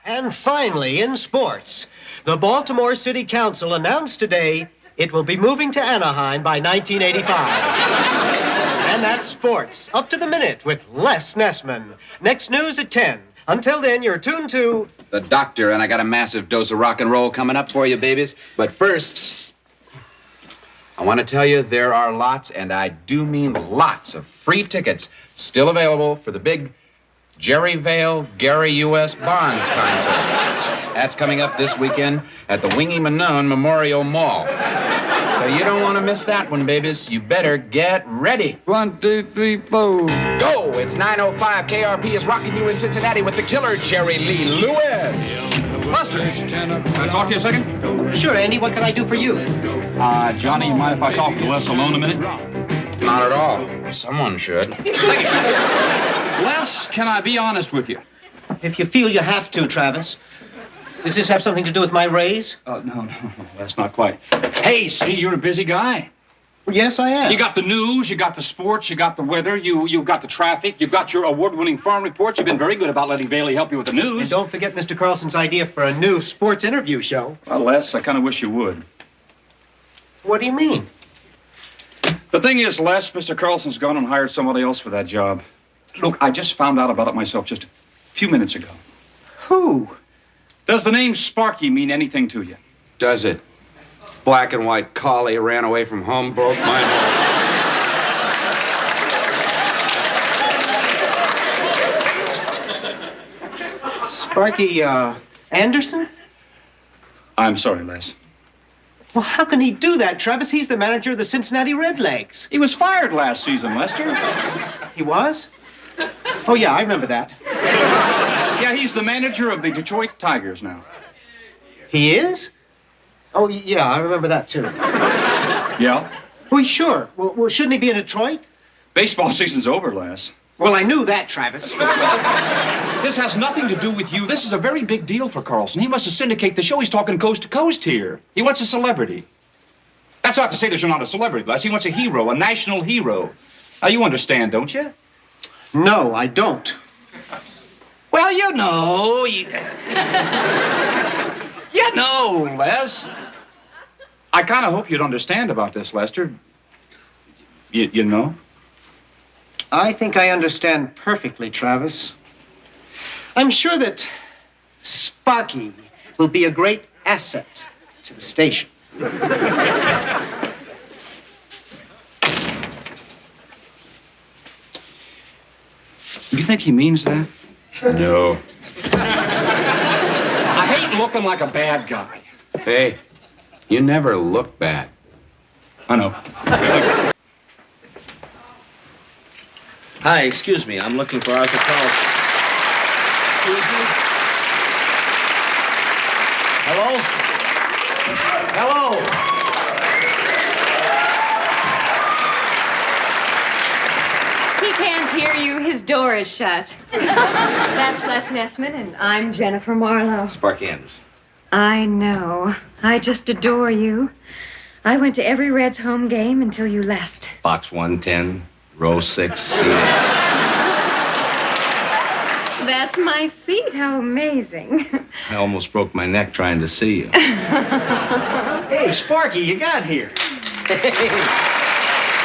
And finally, in sports, the Baltimore City Council announced today it will be moving to Anaheim by 1985. And that's sports, up to the minute with Les Nessman. Next news at 10. Until then, you're tuned to The Doctor, and I got a massive dose of rock and roll coming up for you, babies. But first, I want to tell you there are lots, and I do mean lots, of free tickets still available for the big Jerry Vale Gary U.S. Bonds concert. That's coming up this weekend at the Wingy Manone Memorial Mall. So you don't want to miss that one, babies. You better get ready. 1, 2, 3, 4. Go! It's 9:05. KRP is rocking you in Cincinnati with the killer Jerry Lee Lewis. Buster, can I talk to you a second? Sure, Andy, what can I do for you? Johnny, you mind if I talk to Les alone a minute? Not at all. Someone should. Les, can I be honest with you? If you feel you have to, Travis. Does this have something to do with my raise? No, that's not quite. Hey, see, you're a busy guy. Yes, I am. You got the news, you got the sports, you got the weather, you got the traffic, you've got your award-winning farm reports. You've been very good about letting Bailey help you with the news. And don't forget Mr. Carlson's idea for a new sports interview show. Well, Les, I kind of wish you would. What do you mean? The thing is, Les, Mr. Carlson's gone and hired somebody else for that job. Look, I just found out about it myself just a few minutes ago. Who? Does the name Sparky mean anything to you? Does it? Black and white collie ran away from home, broke my heart. Sparky, Anderson? I'm sorry, Les. Well, how can he do that, Travis? He's the manager of the Cincinnati Redlegs. He was fired last season, Lester. He was? Oh, yeah, I remember that. Yeah, he's the manager of the Detroit Tigers now. He is? Oh, yeah, I remember that, too. Yeah? Well, sure. Well, shouldn't he be in Detroit? Baseball season's over, Les. Well, I knew that, Travis. This has nothing to do with you. This is a very big deal for Carlson. He wants to syndicate the show. He's talking coast to coast here. He wants a celebrity. That's not to say that you're not a celebrity, Les. He wants a hero, a national hero. Now, you understand, don't you? No, I don't. Well, you know. You know, Les. I kind of hope you'd understand about this, Lester. You know? I think I understand perfectly, Travis. I'm sure that Sparky will be a great asset to the station. You think he means that? No. I hate looking like a bad guy. Hey, you never look bad. I know. Hi, excuse me. I'm looking for Arthur Carlson. Excuse me? Hello? Hello? He can't hear you. His door is shut. That's Les Nessman, and I'm Jennifer Marlowe. Sparky Anderson. I know. I just adore you. I went to every Reds home game until you left. Box 110, row 6, seat 8. That's my seat. How amazing. I almost broke my neck trying to see you. Hey, Sparky, you got here. Hey, it's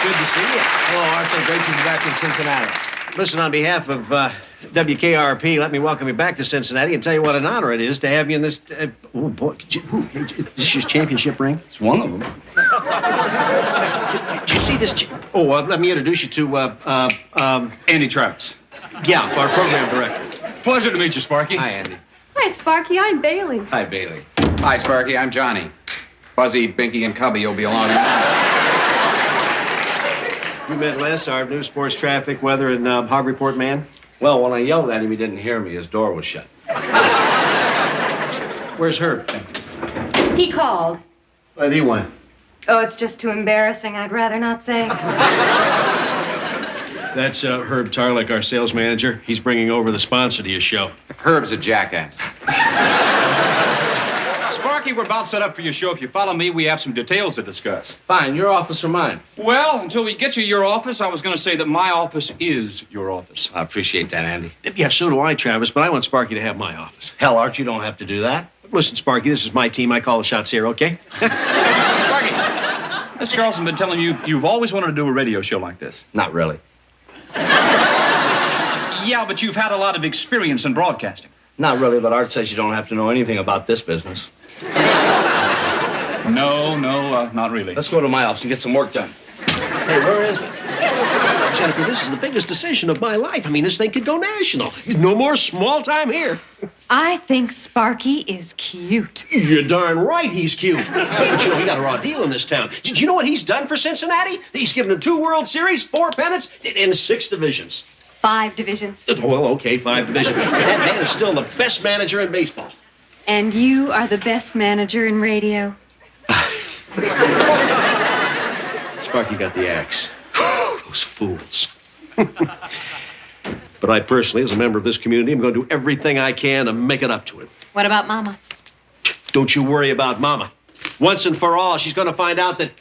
good to see you. Hello, Arthur. Great to be back in Cincinnati. Listen, on behalf of WKRP, let me welcome you back to Cincinnati and tell you what an honor it is to have you in this... oh, boy. Is this your championship ring? It's one of them. Did you see this... let me introduce you to... Andy Travis. Yeah, our program director. Pleasure to meet you, Sparky. Hi, Andy. Hi, Sparky. I'm Bailey. Hi, Bailey. Hi, Sparky. I'm Johnny. Fuzzy, Binky, and Cubby will be along. You met Les, our new sports traffic, weather, and hog report man? Well, when I yelled at him, he didn't hear me. His door was shut. Where's Herb? He called. Where did he went? Oh, it's just too embarrassing. I'd rather not say. That's Herb Tarlick, our sales manager. He's bringing over the sponsor to your show. Herb's a jackass. Sparky, we're about set up for your show. If you follow me, we have some details to discuss. Fine, your office or mine? Well, until we get you your office, I was going to say that my office is your office. I appreciate that, Andy. Yeah, so do I, Travis, but I want Sparky to have my office. Hell, Art, you don't have to do that. Listen, Sparky, this is my team. I call the shots here, okay? Sparky, Mr. Carlson been telling you you've always wanted to do a radio show like this. Not really. Yeah, but you've had a lot of experience in broadcasting. Not really, but Art says you don't have to know anything about this business. No, not really. Let's go to my office and get some work done. Hey, where is it? Jennifer, this is the biggest decision of my life. I mean, this thing could go national. No more small time here. I think Sparky is cute. You're darn right he's cute. But you know, he got a raw deal in this town. Did you know what he's done for Cincinnati? He's given them 2 World Series, 4 pennants, and 6 divisions. 5 divisions. Well, okay, 5 divisions. And that man is still the best manager in baseball. And you are the best manager in radio. Sparky got the axe. Those fools. But I personally, as a member of this community, am going to do everything I can to make it up to him. What about Mama? Don't you worry about Mama. Once and for all, she's going to find out that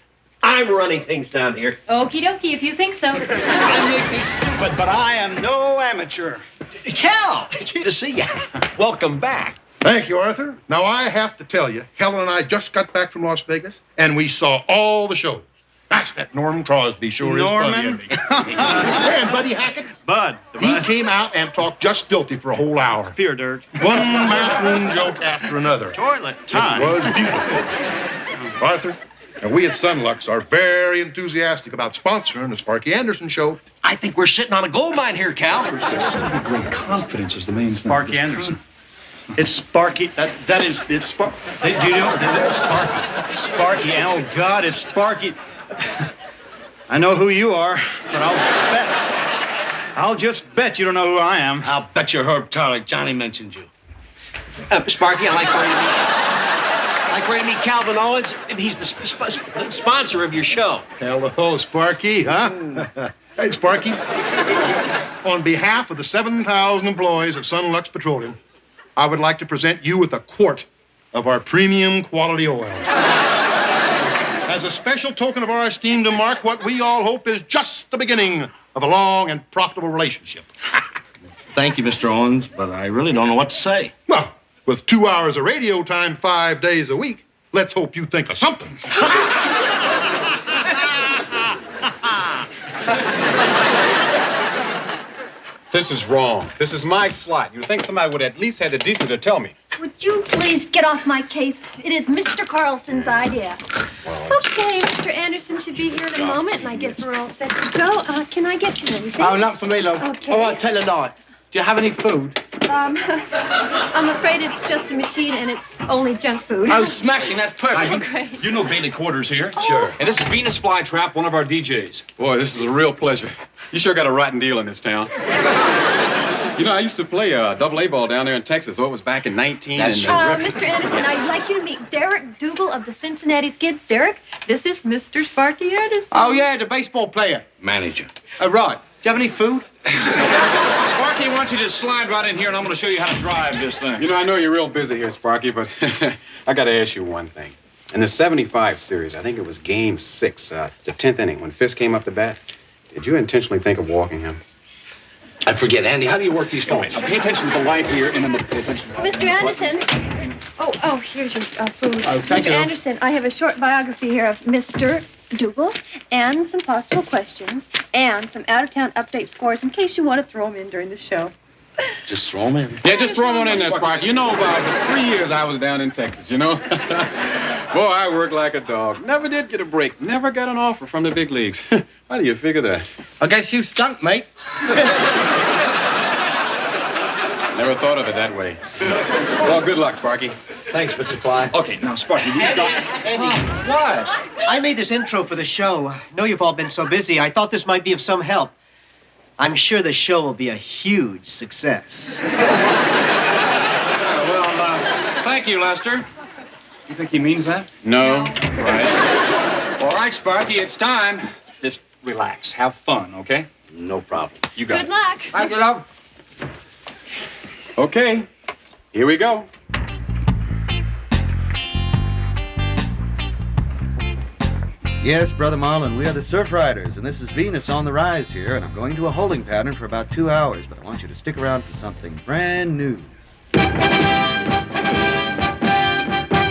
I'm running things down here. Okie dokie, if you think so. I may be stupid, but I am no amateur. Cal, it's good to see you. Welcome back. Thank you, Arthur. Now, I have to tell you, Helen and I just got back from Las Vegas, and we saw all the shows. Gosh, that Norm Crosby sure Norman? is funny. And Buddy Hackett? Bud. He came out and talked just filthy for a whole hour. Pure dirt. One bathroom joke after another. Toilet time. It was beautiful. Arthur, and we at Sunlux are very enthusiastic about sponsoring the Sparky Anderson Show. I think we're sitting on a gold mine here, Cal. Great confidence is the main thing. Sparky Anderson. It's Sparky. It's Sparky. Do you know that's Sparky? Sparky. Oh God, it's Sparky. I know who you are, but I'll just bet you don't know who I am. I'll bet you Herb Tarlick. Johnny mentioned you. Sparky, I'd like for you to meet Calvin Owens. He's the sponsor of your show. Hello, Sparky, huh? Hey, Sparky. On behalf of the 7,000 employees of Sunlux Petroleum, I would like to present you with a quart of our premium quality oil. As a special token of our esteem to mark what we all hope is just the beginning of a long and profitable relationship. Thank you, Mr. Owens, but I really don't know what to say. Well, with 2 hours of radio time 5 days a week, let's hope you think of something. This is wrong. This is my slot. You'd think somebody would at least have the decency to tell me. Would you please get off my case? It is Mr. Carlson's idea. Okay, Mr. Anderson should be here in a moment, and I guess we're all set to go. Can I get you anything? Oh, not for me, love. Okay. All right, tell a lie. Do you have any food? I'm afraid it's just a machine and it's only junk food. Oh, smashing. That's perfect. Okay. You know Bailey Quarters here? Sure. And this is Venus Flytrap, one of our DJs. Boy, this is a real pleasure. You sure got a rotten deal in this town. You know, I used to play double-A ball down there in Texas. Oh, it was back in 19... Mr. Anderson, I'd like you to meet Derek Dougal of the Cincinnati Skids. Derek, this is Mr. Sparky Anderson. Oh, yeah, the baseball player. Manager. Oh, right. Do you have any food? Sparky, why don't you just slide right in here and I'm going to show you how to drive this thing. You know, I know you're real busy here, Sparky, but I got to ask you one thing. In the 75 series, I think it was Game 6, the 10th inning, when Fisk came up to bat, did you intentionally think of walking him? I forget, Andy. How do you work these phones? Pay attention to the light here and then pay attention to the Mr. Anderson. Oh, here's your food. Oh, thank Mr. you. Anderson, I have a short biography here of Mr. Dougal and some possible questions and some out-of-town update scores in case you want to throw them in during the show. Just throw them in. Yeah, just throw him on in there, Sparky. You know, for 3 years I was down in Texas, you know? Boy, I worked like a dog. Never did get a break. Never got an offer from the big leagues. How do you figure that? I guess you stunk, mate. Never thought of it that way. Well, good luck, Sparky. Thanks, Mr. Fly. Okay, now, Sparky, you've got... Andy, What? I made this intro for the show. I know you've all been so busy. I thought this might be of some help. I'm sure the show will be a huge success. Thank you, Lester. You think he means that? No. Right. All right, Sparky, it's time. Just relax. Have fun, okay? No problem. You got Good it. luck. Thank you, love. Okay, here we go. Yes, Brother Marlin, we are the Surf Riders, and this is Venus on the rise here, and I'm going to a holding pattern for about 2 hours, but I want you to stick around for something brand new.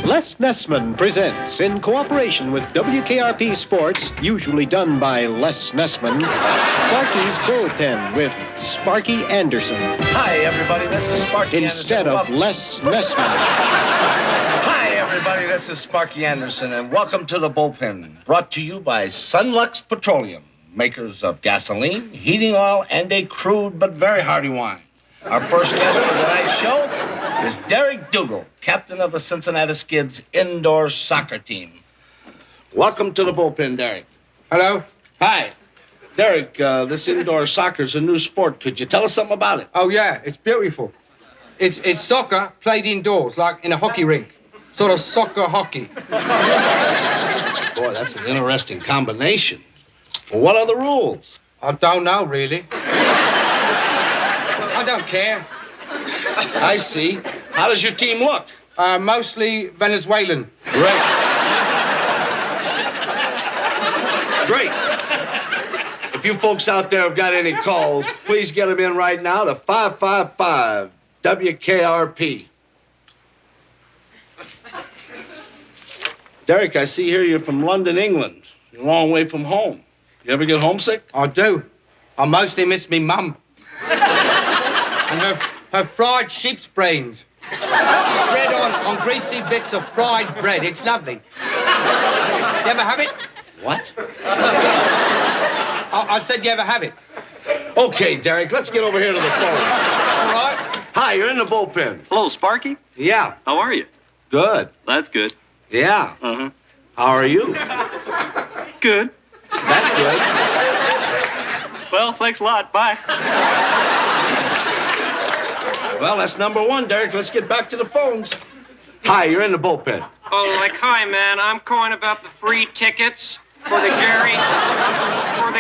Les Nessman presents, in cooperation with WKRP Sports, usually done by Les Nessman, Sparky's Bullpen with Sparky Anderson. Hi, everybody. This is Sparky Instead Anderson. of Les Nessman. Hi, everybody. This is Sparky Anderson, and welcome to the Bullpen, brought to you by Sunlux Petroleum, makers of gasoline, heating oil, and a crude but very hearty wine. Our first guest for tonight's show is Derek Dougal, captain of the Cincinnati Skids indoor soccer team. Welcome to the Bullpen, Derek. Hello. Hi. Derek, this indoor soccer is a new sport. Could you tell us something about it? Oh, yeah, it's beautiful. It's soccer played indoors, like in a hockey rink. Sort of soccer hockey. Boy, that's an interesting combination. Well, what are the rules? I don't know, really. I don't care. I see. How does your team look? Mostly Venezuelan. Great. Great. If you folks out there have got any calls, please get them in right now to 555 WKRP. Derek, I see here you're from London, England. You're a long way from home. You ever get homesick? I do. I mostly miss me mum. And her fried sheep's brains. Spread on greasy bits of fried bread. It's lovely. You ever have it? What? I said you ever have it. Okay, Derek, let's get over here to the phone. All right. Hi, you're in the bullpen. Hello, Sparky. Yeah. How are you? Good. That's good. Yeah. Uh-huh. How are you? Good. That's good. Well, thanks a lot. Bye. Well, that's number one, Derek. Let's get back to the phones. Hi, you're in the bullpen. Oh, like, hi, man. I'm calling about the free tickets for the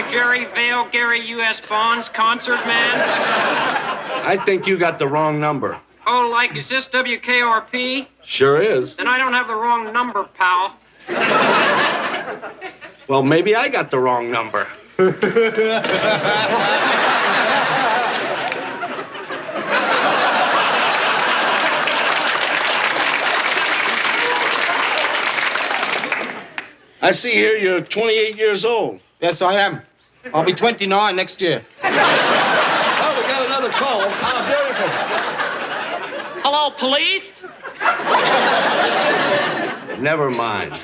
Jerry Vale Gary U.S. Bonds concert, man. I think you got the wrong number. Oh, like, is this WKRP? Sure is. Then I don't have the wrong number, pal. Well, maybe I got the wrong number. I see here you're 28 years old. Yes, I am. I'll be 29 next year. Oh, we got another call. Oh, beautiful. Hello, police? Never mind.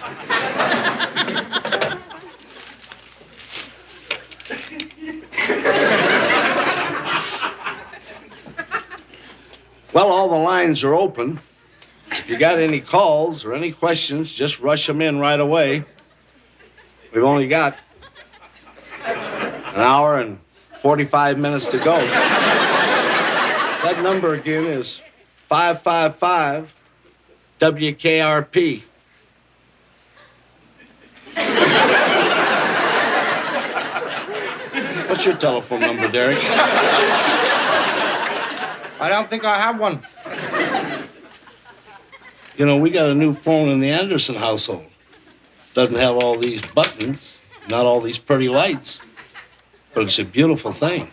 Well, all the lines are open. If you got any calls or any questions, just rush them in right away. We've only got an hour and 45 minutes to go. That number again is 555 WKRP. What's your telephone number, Derek? I don't think I have one. You know, we got a new phone in the Anderson household. Doesn't have all these buttons, not all these pretty lights, but it's a beautiful thing.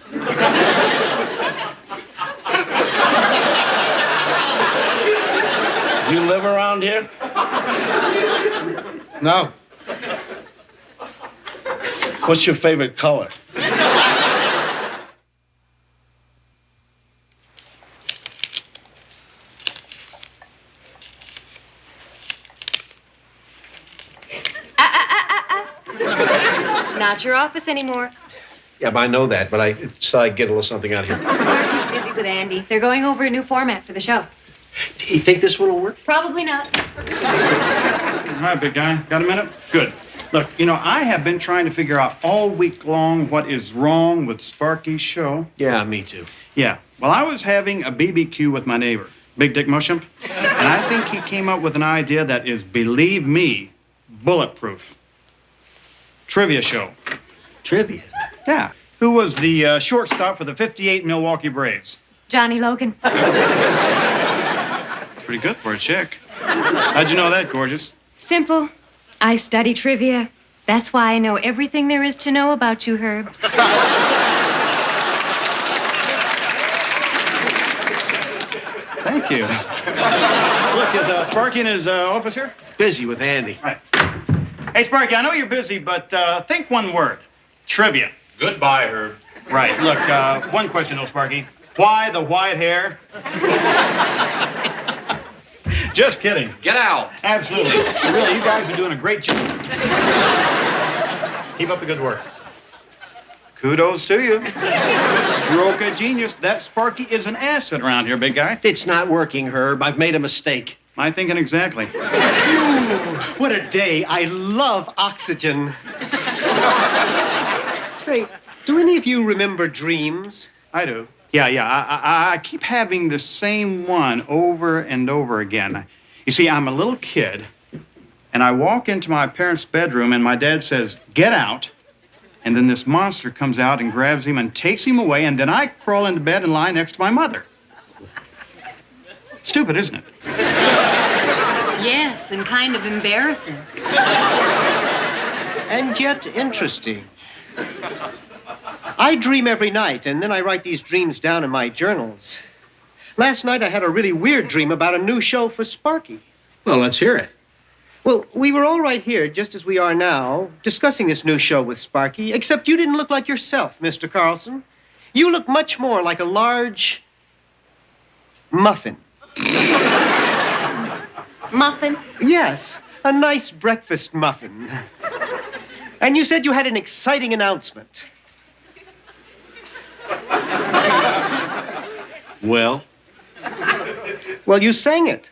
You live around here? No. What's your favorite color? Not your office anymore. Yeah, but I know that, but I thought I'd get a little something out here. Sparky's busy with Andy. They're going over a new format for the show. You think this one will work? Probably not. Hi, big guy. Got a minute? Good. Look, you know, I have been trying to figure out all week long what is wrong with Sparky's show. Yeah, me too. Yeah. Well, I was having a BBQ with my neighbor, Big Dick Musham, and I think he came up with an idea that is, believe me, bulletproof. Trivia show. Trivia? Yeah. Who was the shortstop for the '58 Milwaukee Braves? Johnny Logan. Pretty good for a chick. How'd you know that, gorgeous? Simple. I study trivia. That's why I know everything there is to know about you, Herb. Thank you. Look, is Sparky in his office here? Busy with Andy. Right. Hey, Sparky, I know you're busy, but think one word. Trivia. Goodbye, Herb. Right. Look, one question, though, Sparky. Why the white hair? Just kidding. Get out. Absolutely. Really, you guys are doing a great job. Keep up the good work. Kudos to you. Stroke of genius. That Sparky is an asset around here, big guy. It's not working, Herb. I've made a mistake. My thinking exactly. Ooh, what a day. I love oxygen. Say, do any of you remember dreams? I do. Yeah. I keep having the same one over and over again. You see, I'm a little kid, and I walk into my parents' bedroom, and my dad says, "Get out." And then this monster comes out and grabs him and takes him away, and then I crawl into bed and lie next to my mother. Stupid, isn't it? Yes, and kind of embarrassing. And yet interesting. I dream every night, and then I write these dreams down in my journals. Last night I had a really weird dream about a new show for Sparky. Well, let's hear it. Well, we were all right here, just as we are now, discussing this new show with Sparky, except you didn't look like yourself, Mr. Carlson. You look much more like a large muffin. Muffin? Yes, a nice breakfast muffin. And you said you had an exciting announcement. Well? Well, you sang it.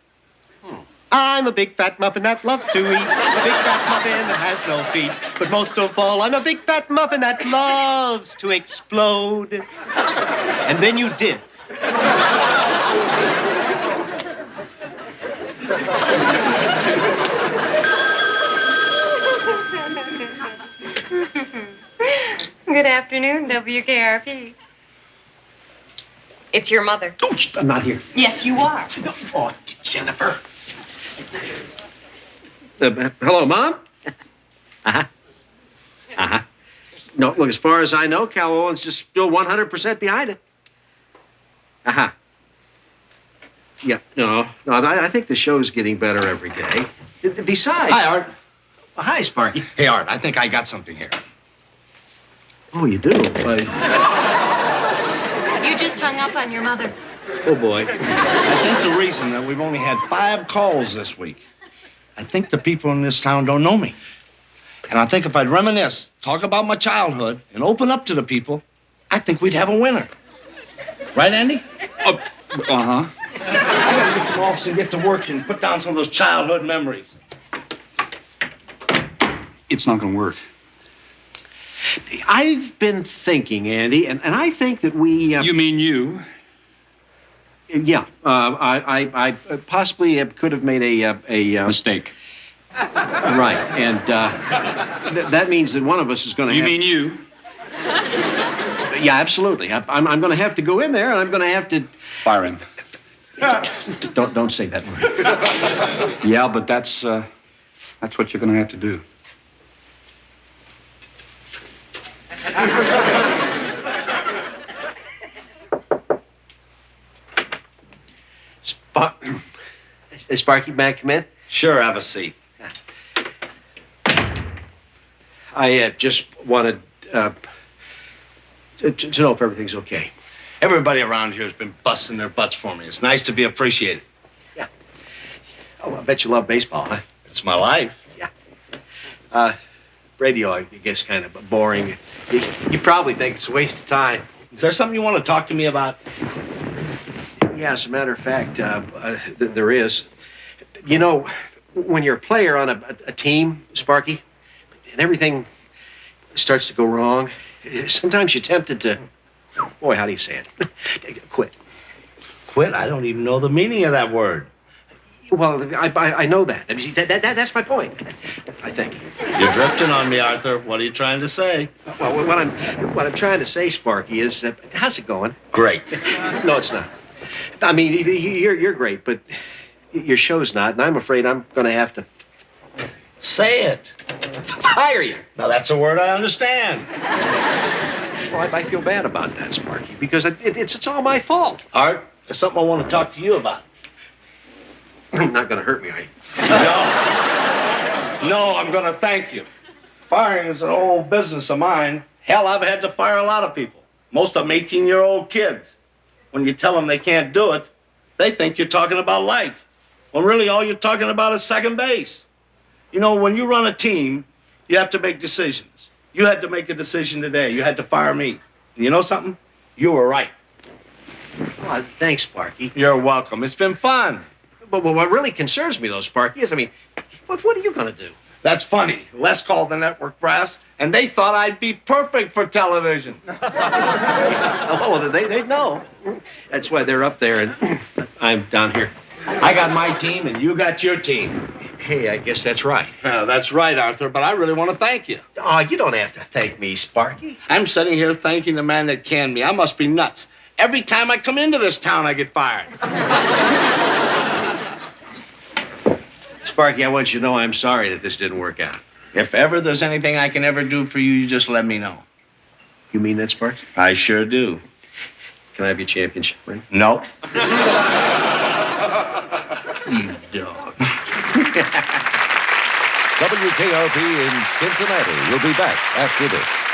I'm a big fat muffin that loves to eat. A big fat muffin that has no feet. But most of all, I'm a big fat muffin that loves to explode. And then you did. Good afternoon, WKRP. It's your mother. Oh, I'm not here. Yes, you are. Oh, Jennifer. Hello, Mom? Uh-huh. Uh-huh. No, look, as far as I know, Cal Owen's just still 100% behind it. Uh-huh. Yeah, no, I think the show's getting better every day. Besides... Hi, Art. Hi, Sparky. Hey, Art, I think I got something here. Oh, you do? You just hung up on your mother. Oh, boy. I think the reason that we've only had 5 calls this week, I think the people in this town don't know me. And I think if I'd reminisce, talk about my childhood, and open up to the people, I think we'd have a winner. Right, Andy? Uh-huh. I gotta get to the office and get to work and put down some of those childhood memories. It's not gonna work. I've been thinking, Andy, and I think that we... You mean you? Yeah. I possibly could have made a mistake. Right. And that means that one of us is going to You mean you? Yeah, absolutely. I'm going to have to go in there, and I'm going to have to... Fire him. Don't say that word. Yeah, but that's what you're gonna have to do. Sparky, may I come in? Sure, have a seat. I just wanted to know if everything's okay. Everybody around here has been busting their butts for me. It's nice to be appreciated. Yeah. Oh, I bet you love baseball, huh? It's my life. Yeah. Radio, I guess, kind of boring. You probably think it's a waste of time. Is there something you want to talk to me about? Yeah, as a matter of fact, there is. You know, when you're a player on a team, Sparky, and everything starts to go wrong, sometimes you're tempted to, boy, how do you say it? Quit. Quit? I don't even know the meaning of that word. Well, I know that. I mean, that's my point, I think. You're drifting on me, Arthur. What are you trying to say? Well, what I'm trying to say, Sparky, is how's it going? Great. No, it's not. I mean, you're great, but your show's not, and I'm afraid I'm going to have to... Say it. Hire you. Now, that's a word I understand. Well, I feel bad about that, Sparky, because it's all my fault. Art, there's something I want to talk to you about. Not going to hurt me, are you? No, I'm going to thank you. Firing is an old business of mine. Hell, I've had to fire a lot of people. Most of them 18-year-old kids. When you tell them they can't do it, they think you're talking about life. When really all you're talking about is second base. You know, when you run a team, you have to make decisions. You had to make a decision today. You had to fire me. And you know something? You were right. Well, thanks, Sparky. You're welcome. It's been fun. But what really concerns me, though, Sparky, is, I mean, what are you going to do? That's funny. Les called the network brass, and they thought I'd be perfect for television. Oh, well, they'd know. That's why they're up there, and I'm down here. I got my team, and you got your team. Hey, I guess that's right. That's right, Arthur, but I really want to thank you. Oh, you don't have to thank me, Sparky. I'm sitting here thanking the man that canned me. I must be nuts. Every time I come into this town, I get fired. Sparky, I want you to know I'm sorry that this didn't work out. If ever there's anything I can ever do for you, you just let me know. You mean that, Sparky? I sure do. Can I have your championship ring? No. You dog. WKRP in Cincinnati will be back after this.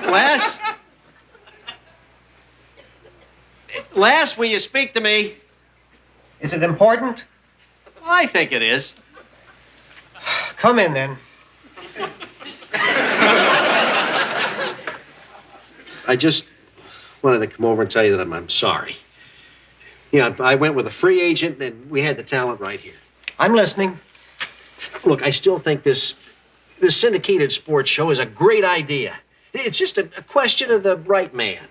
Les? Les, will you speak to me? Is it important? I think it is. Come in then. I just wanted to come over and tell you that I'm sorry. You know, I went with a free agent and we had the talent right here. I'm listening. Look, I still think this syndicated sports show is a great idea. It's just a question of the right man.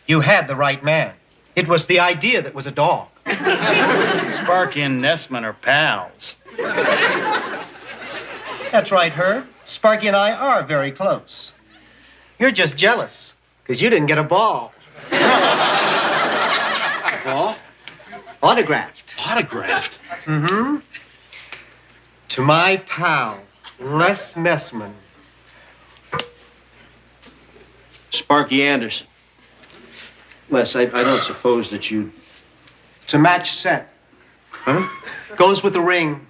You had the right man. It was the idea that was a dog. Sparky and Nessman are pals. That's right, Herb. Sparky and I are very close. You're just jealous because you didn't get a ball. Ball? Autographed. Autographed? Mm-hmm. To my pal, Les Nessman. Sparky Anderson. Les, I don't suppose that you... It's a match set. Huh? Goes with the ring.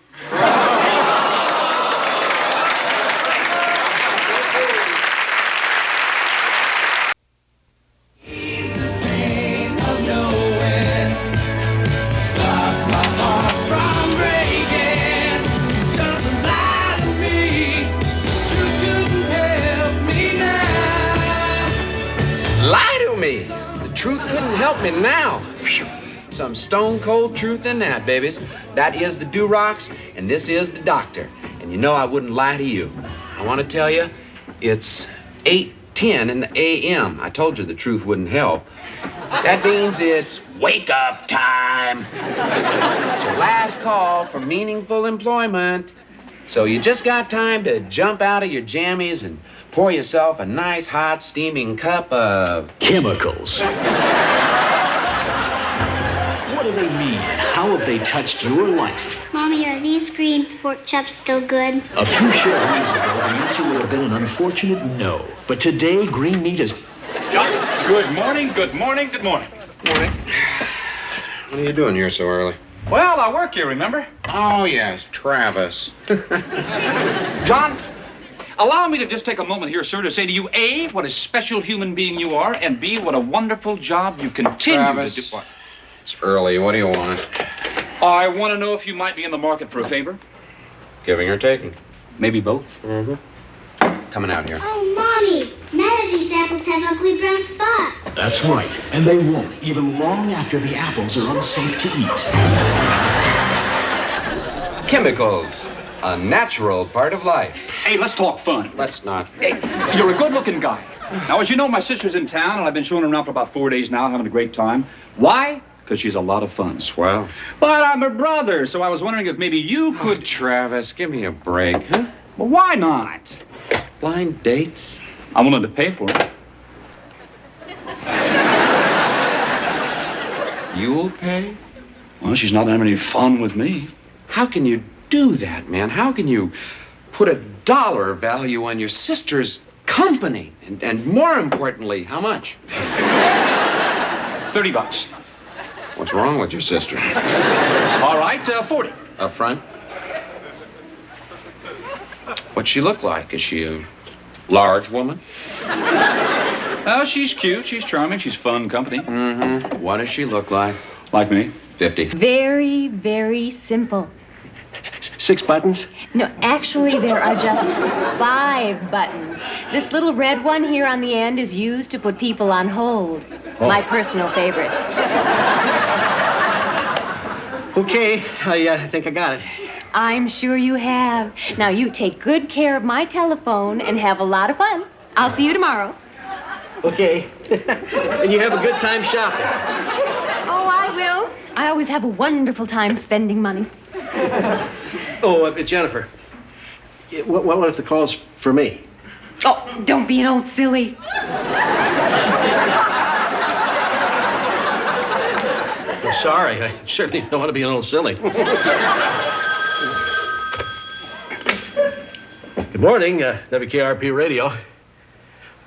Truth couldn't help me now. Whew. Some stone cold truth in that, babies. That is the Durox, and this is the doctor. And you know I wouldn't lie to you. I want to tell you, it's 8:10 in the a.m. I told you the truth wouldn't help. That means it's wake up time. It's your last call for meaningful employment. So you just got time to jump out of your jammies and pour yourself a nice, hot, steaming cup of... chemicals. What do they mean? How have they touched your life? Mommy, are these green pork chops still good? A few short years ago, the answer would have been an unfortunate no. But today, green meat is... Good morning, good morning, good morning. Morning. What are you doing here so early? Well, I work here, remember? Oh, yes, Travis. John, allow me to just take a moment here, sir, to say to you, A, what a special human being you are, and B, what a wonderful job you continue Travis, to do. What? It's early. What do you want? I want to know if you might be in the market for a favor. Giving or taking? Maybe both. Mm-hmm. Coming out here. Oh, Mommy, none of these apples have ugly brown spots. That's right, and they won't, even long after the apples are unsafe to eat. Chemicals, a natural part of life. Hey, let's talk fun. Let's not. Hey, you're a good-looking guy. Now, as you know, my sister's in town, and I've been showing her around for about 4 days now, having a great time. Why? Because she's a lot of fun. Swell. But I'm her brother, so I was wondering if maybe you could... Oh, Travis, give me a break, huh? Well, why not? Blind dates? I'm willing to pay for it. You'll pay? Well, she's not having any fun with me. How can you do that, man? How can you put a dollar value on your sister's company? And more importantly, how much? $30. What's wrong with your sister? All right, 40. Up front? What's she look like? Is she a large woman? Oh, she's cute, she's charming, she's fun company. Mm-hmm. What does she look like? Like me. 50. Very, very simple. 6 buttons? No, actually, there are just 5 buttons. This little red one here on the end is used to put people on hold. Oh. My personal favorite. Okay, I think I got it. I'm sure you have. Now, you take good care of my telephone and have a lot of fun. I'll see you tomorrow. Okay. And you have a good time shopping. Oh, I will. I always have a wonderful time spending money. Oh, Jennifer, what if the call's for me? Oh, don't be an old silly. Oh, sorry. I certainly don't want to be a little silly. Good morning, WKRP Radio.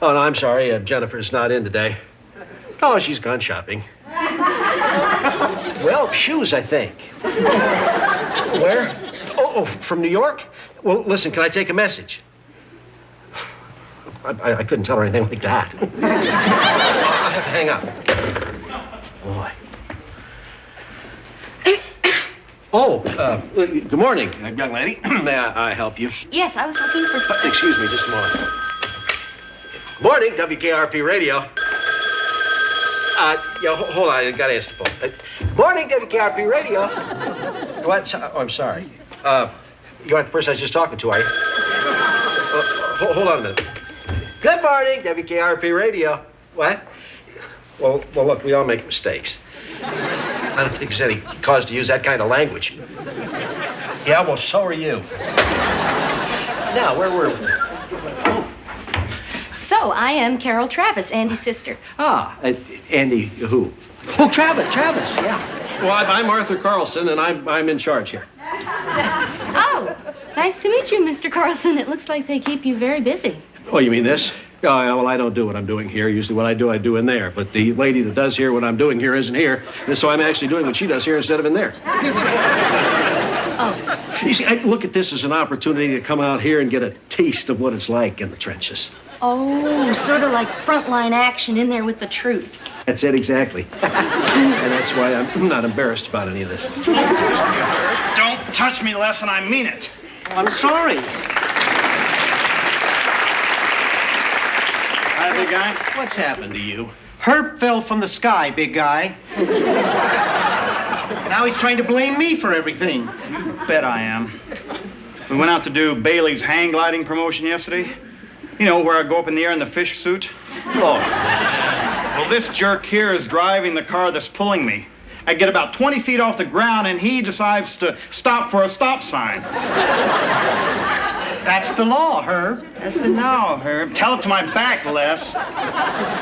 Oh, no, I'm sorry. Jennifer's not in today. Oh, she's gone shopping. Well, shoes, I think. Where? Oh, from New York? Well, listen, can I take a message? I couldn't tell her anything like that. I'll have to hang up. Boy. Oh, good morning, young lady. May I help you? Yes, I was looking for... Excuse me, just a moment. Good morning, WKRP Radio. Yeah, hold on, I gotta answer the phone. Good morning, WKRP Radio. What? Oh, I'm sorry. You aren't the person I was just talking to, are you? Hold on a minute. Good morning, WKRP Radio. What? Well, look, we all make mistakes. I don't think there's any cause to use that kind of language. Yeah, well, so are you. Now, where were we? So, I am Carol Travis, Andy's sister. Ah, Andy who? Oh, Travis, yeah. Well, I'm Arthur Carlson, and I'm in charge here. Oh, nice to meet you, Mr. Carlson. It looks like they keep you very busy. Oh, you mean this? Oh, yeah, well, I don't do what I'm doing here. Usually what I do in there. But the lady that does here what I'm doing here isn't here. And so I'm actually doing what she does here instead of in there. Oh. You see, I look at this as an opportunity to come out here and get a taste of what it's like in the trenches. Oh, sort of like frontline action in there with the troops. That's it, exactly. And that's why I'm not embarrassed about any of this. Don't touch me, Les, and I mean it. Oh, I'm sorry. Hi, big guy. What's happened to you? Herb fell from the sky, big guy. Now he's trying to blame me for everything. You bet I am. We went out to do Bailey's hang gliding promotion yesterday. You know, where I go up in the air in the fish suit. Oh. Well, this jerk here is driving the car that's pulling me. I get about 20 feet off the ground, and he decides to stop for a stop sign. That's the law, Herb. That's the law, Herb. Tell it to my back, Les.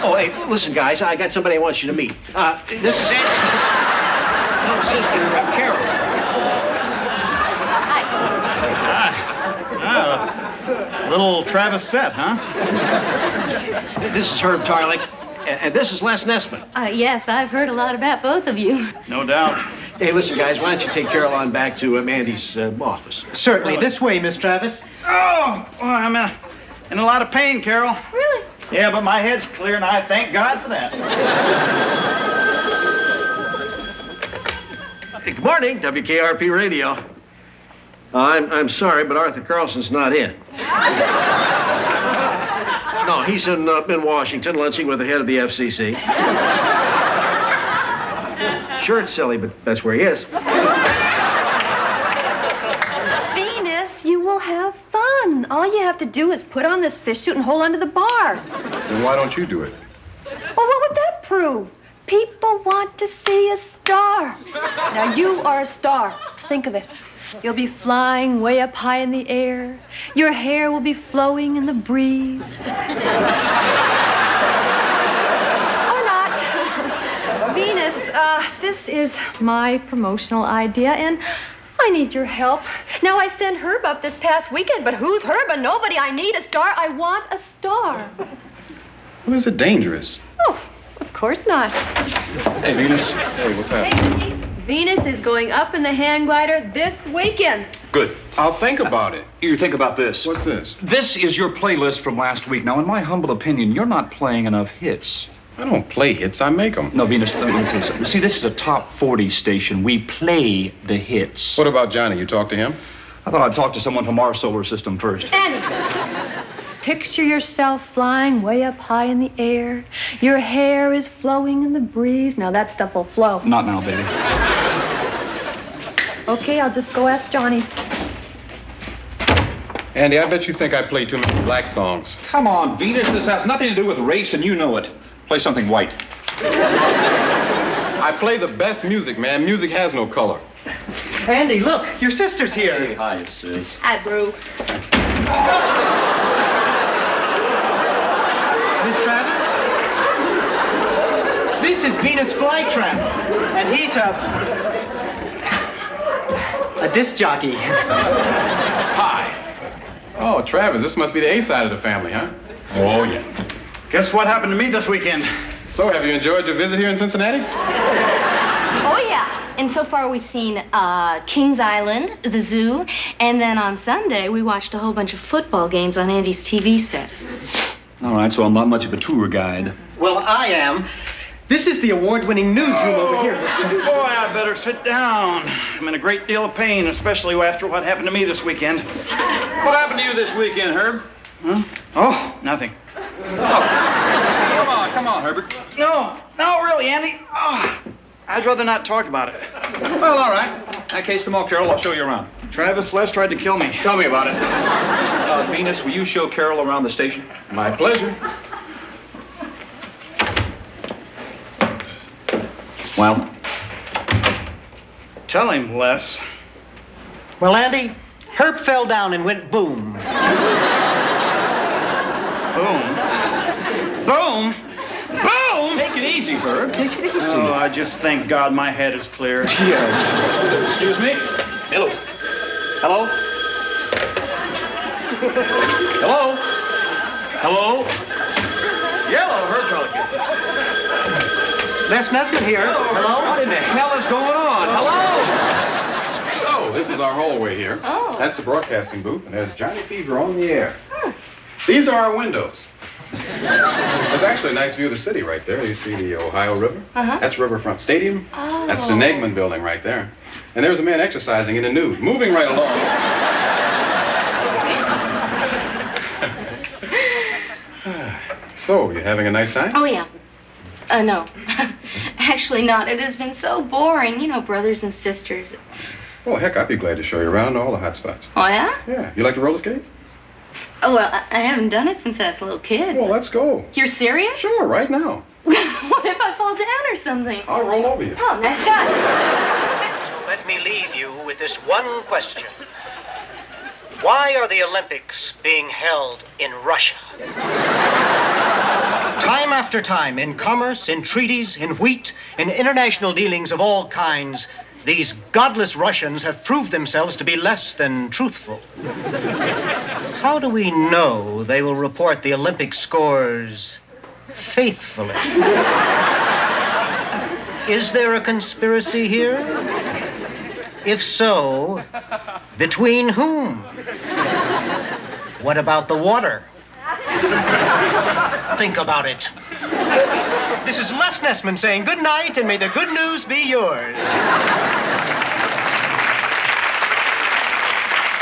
Oh, hey, listen, guys, I got somebody I want you to meet. This is Anderson's little sister, Carol. Little Travis set, huh? This is Herb Tarlick, and this is Les Nessman. Yes, I've heard a lot about both of you. No doubt. Hey, listen, guys, why don't you take Carol on back to Mandy's office? Certainly. This way, Miss Travis. Oh, well, I'm in a lot of pain, Carol. Really? Yeah, but my head's clear, and I thank God for that. Hey, good morning, WKRP Radio. I'm sorry, but Arthur Carlson's not in. No, he's in Washington lunching with the head of the FCC. Sure, it's silly, but that's where he is. Venus, you will have fun. All you have to do is put on this fish suit and hold onto the bar. Then why don't you do it? Well, what would that prove? People want to see a star. Now, you are a star. Think of it. You'll be flying way up high in the air. Your hair will be flowing in the breeze. Or not. Venus, this is my promotional idea, and I need your help. Now, I sent Herb up this past weekend, but who's Herb? And nobody. I need a star. I want a star. Well, is it dangerous? Oh, of course not. Hey, Venus. Hey, what's happening? Hey, Venus is going up in the hang glider this weekend. Good. I'll think about it. You think about this. What's this? This is your playlist from last week. Now, in my humble opinion, you're not playing enough hits. I don't play hits, I make them. No, Venus, let me tell you something. See, this is a top 40 station. We play the hits. What about Johnny? You talked to him? I thought I'd talk to someone from our solar system first. Picture yourself flying way up high in the air. Your hair is flowing in the breeze. Now that stuff will flow. Not now, baby. Okay, I'll just go ask Johnny. Andy, I bet you think I play too many black songs. Come on, Venus. This has nothing to do with race, and you know it. Play something white. I play the best music, man. Music has no color. Andy, look, your sister's here. Hey, hi, sis. Hi, Brew. Miss Travis? This This is Venus Flytrap, and he's a disc jockey. Hi. Oh, Travis, this must be the A side of the family, huh? Oh, yeah. Guess what happened to me this weekend? So, have you enjoyed your visit here in Cincinnati? Oh, yeah. And so far, we've seen Kings Island, the zoo, and then on Sunday, we watched a whole bunch of football games on Andy's TV set. All right, so I'm not much of a tour guide. Well, I am. This is the award-winning newsroom over here. Boy, I better sit down. I'm in a great deal of pain, especially after what happened to me this weekend. What happened to you this weekend, Herb? Huh? Oh, nothing. Oh. Come on, Herbert. No, really, Andy. Oh, I'd rather not talk about it. Well, all right. In that case, come on, Carol. I'll show you around. Travis Les tried to kill me. Tell me about it. Venus, will you show Carol around the station? My pleasure. Well? Tell him, Les. Well, Andy, Herb fell down and went boom. Boom? Boom? Boom? Take it easy, Herb. Take it easy. Oh, I just thank God my head is clear. Yeah. Excuse me? Hello? Hello? Hello? Hello? Yellow, Herb Trollican. Les Nesbitt here. Hello? What in the hell is going on? Hello? Oh, this is our hallway here. Oh. That's the broadcasting booth, and there's Johnny Fever on the air. These are our windows. There's actually a nice view of the city right there. You see the Ohio River. That's Riverfront Stadium. Oh. That's the Negman building right there. And there's a man exercising in the nude, moving right along. So, you having a nice time? Oh, yeah. No. Actually not. It has been so boring. You know, brothers and sisters. Well, heck, I'd be glad to show you around all the hot spots. Oh, yeah? Yeah. You like to roller skate? Oh, well, I haven't done it since I was a little kid. Well, let's go. You're serious? Sure, right now. What if I fall down or something? I'll roll over you. Oh, nice guy. So let me leave you with this one question. Why are the Olympics being held in Russia? Time after time, in commerce, in treaties, in wheat, in international dealings of all kinds, these godless Russians have proved themselves to be less than truthful. How do we know they will report the Olympic scores faithfully? Is there a conspiracy here? If so, between whom? What about the water? Think about it. This is Les Nessman saying good night, and may the good news be yours.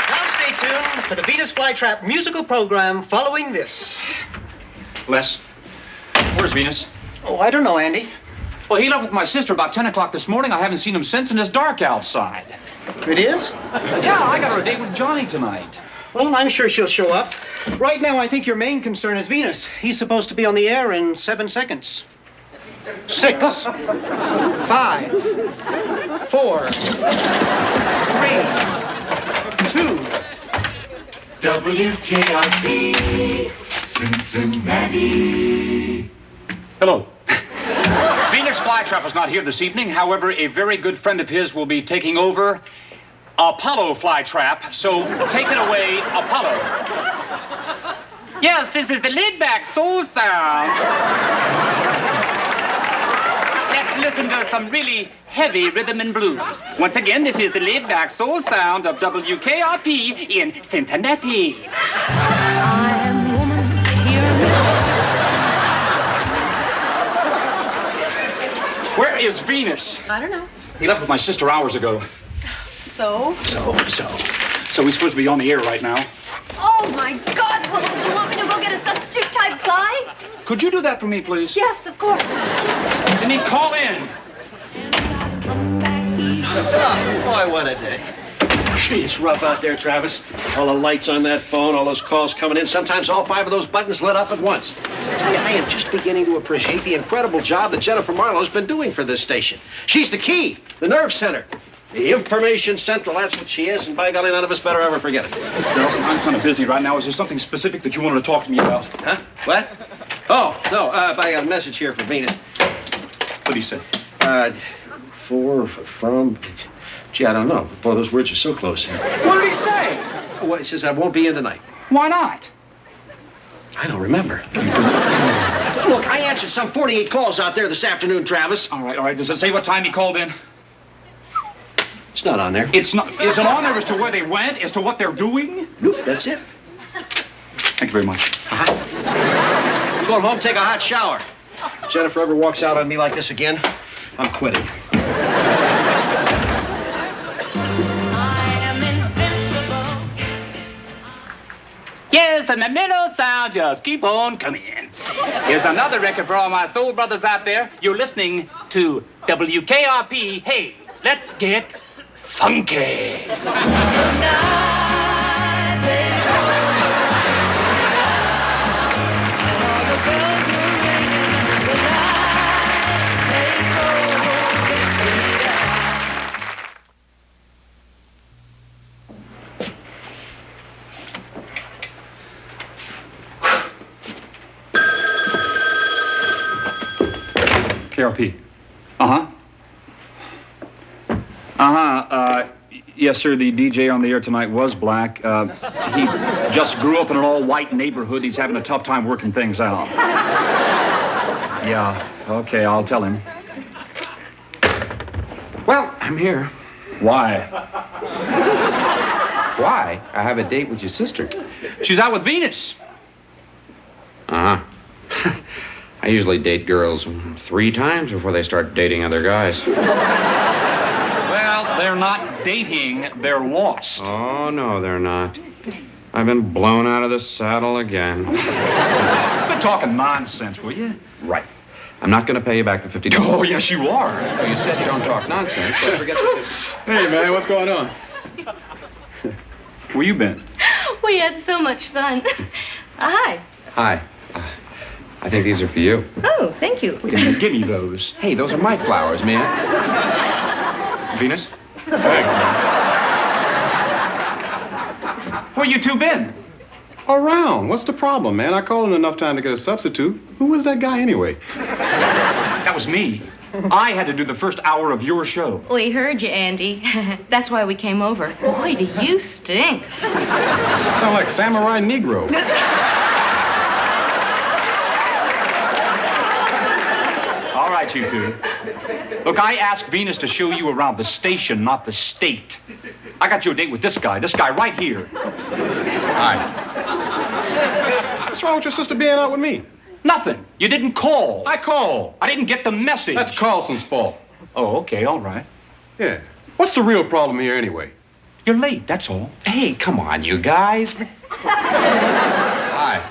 Now stay tuned for the Venus Flytrap musical program following this. Les, where's Venus? Oh, I don't know, Andy. Well, he left with my sister about 10 o'clock this morning. I haven't seen him since, and it's dark outside. It is? Yeah, I got her a date with Johnny tonight. Well, I'm sure she'll show up. Right now, I think your main concern is Venus. He's supposed to be on the air in 7 seconds. 6, 5, 4, 3, 2. WKRP, Cincinnati. Hello. Venus Flytrap is not here this evening. However, a very good friend of his will be taking over Apollo Flytrap. So take it away, Apollo. Yes, this is the laid-back soul sound. Let's listen to some really heavy rhythm and blues. Once again, this is the laid-back soul sound of WKRP in Cincinnati. I am woman, hear me. Where is Venus? I don't know. He left with my sister hours ago. So? So he's supposed to be on the air right now. Oh, my God. Well, do you want me to go get a substitute type guy? Could you do that for me, please? Yes, of course. Then he'd call in. Boy, what a day. Gee, it's rough out there, Travis. All the lights on that phone, all those calls coming in. Sometimes all 5 of those buttons lit up at once. I tell you, I am just beginning to appreciate the incredible job that Jennifer Marlowe's been doing for this station. She's the key, the nerve center. The information central, that's what she is, and by golly, none of us better ever forget it. Nelson, I'm kind of busy right now. Is there something specific that you wanted to talk to me about? Huh? What? Oh, no, I got a message here for Venus. What'd he say? From. Gee, I don't know. Boy, those words are so close. What did he say? Well, he says, I won't be in tonight. Why not? I don't remember. Look, I answered some 48 calls out there this afternoon, Travis. All right. Does it say what time he called in? It's not on there. It's not. Is it on there as to where they went, as to what they're doing? Nope, that's it. Thank you very much. I'm going home, take a hot shower. If Jennifer ever walks out on me like this again, I'm quitting. Yes, and the mellow sound just keep on coming. Here's another record for all my soul brothers out there. You're listening to WKRP. Hey, let's get funky. KRP. Yes, sir, the DJ on the air tonight was black. He just grew up in an all-white neighborhood. He's having a tough time working things out. Yeah, okay, I'll tell him. Well, I'm here. Why? Why? I have a date with your sister. She's out with Venus. Uh-huh. I usually date girls 3 times before they start dating other guys. Well, they're not dating, they're lost. Oh, no, they're not. I've been blown out of the saddle again. Quit talking nonsense, will you? Right. I'm not going to pay you back the $50. Oh, yes, you are. Well, you said you don't talk nonsense, so forget the $50. Hey, man, what's going on? Where you been? We had so much fun. Hi. Hi. I think these are for you. Oh, thank you. Wait a minute, give me those. Hey, those are my flowers, man. Venus? Thanks, man. Where you two been? Around. What's the problem, man? I called in enough time to get a substitute. Who was that guy anyway? That was me. I had to do the first hour of your show. We heard you, Andy. That's why we came over. Boy, do you stink. Sound like Samurai Negro. All right, you two. Look, I asked Venus to show you around the station, not the state. I got you a date with this guy right here. Hi. What's wrong with your sister being out with me? Nothing. You didn't call. I called. I didn't get the message. That's Carlson's fault. Oh, okay, all right. Yeah. What's the real problem here anyway? You're late, that's all. Hey, come on, you guys. Hi.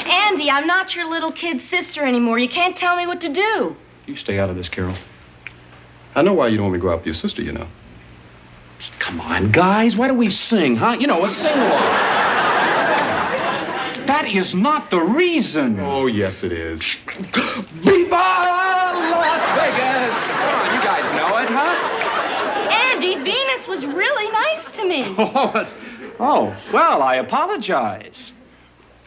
Andy, I'm not your little kid sister anymore. You can't tell me what to do. You stay out of this, Carol. I know why you don't want me to go out with your sister, you know. Come on, guys. Why don't we sing, huh? You know, a sing-along. That is not the reason. Oh, yes, it is. Viva Las Vegas! Come on, you guys know it, huh? Andy, Venus was really nice to me. Oh, well, I apologize.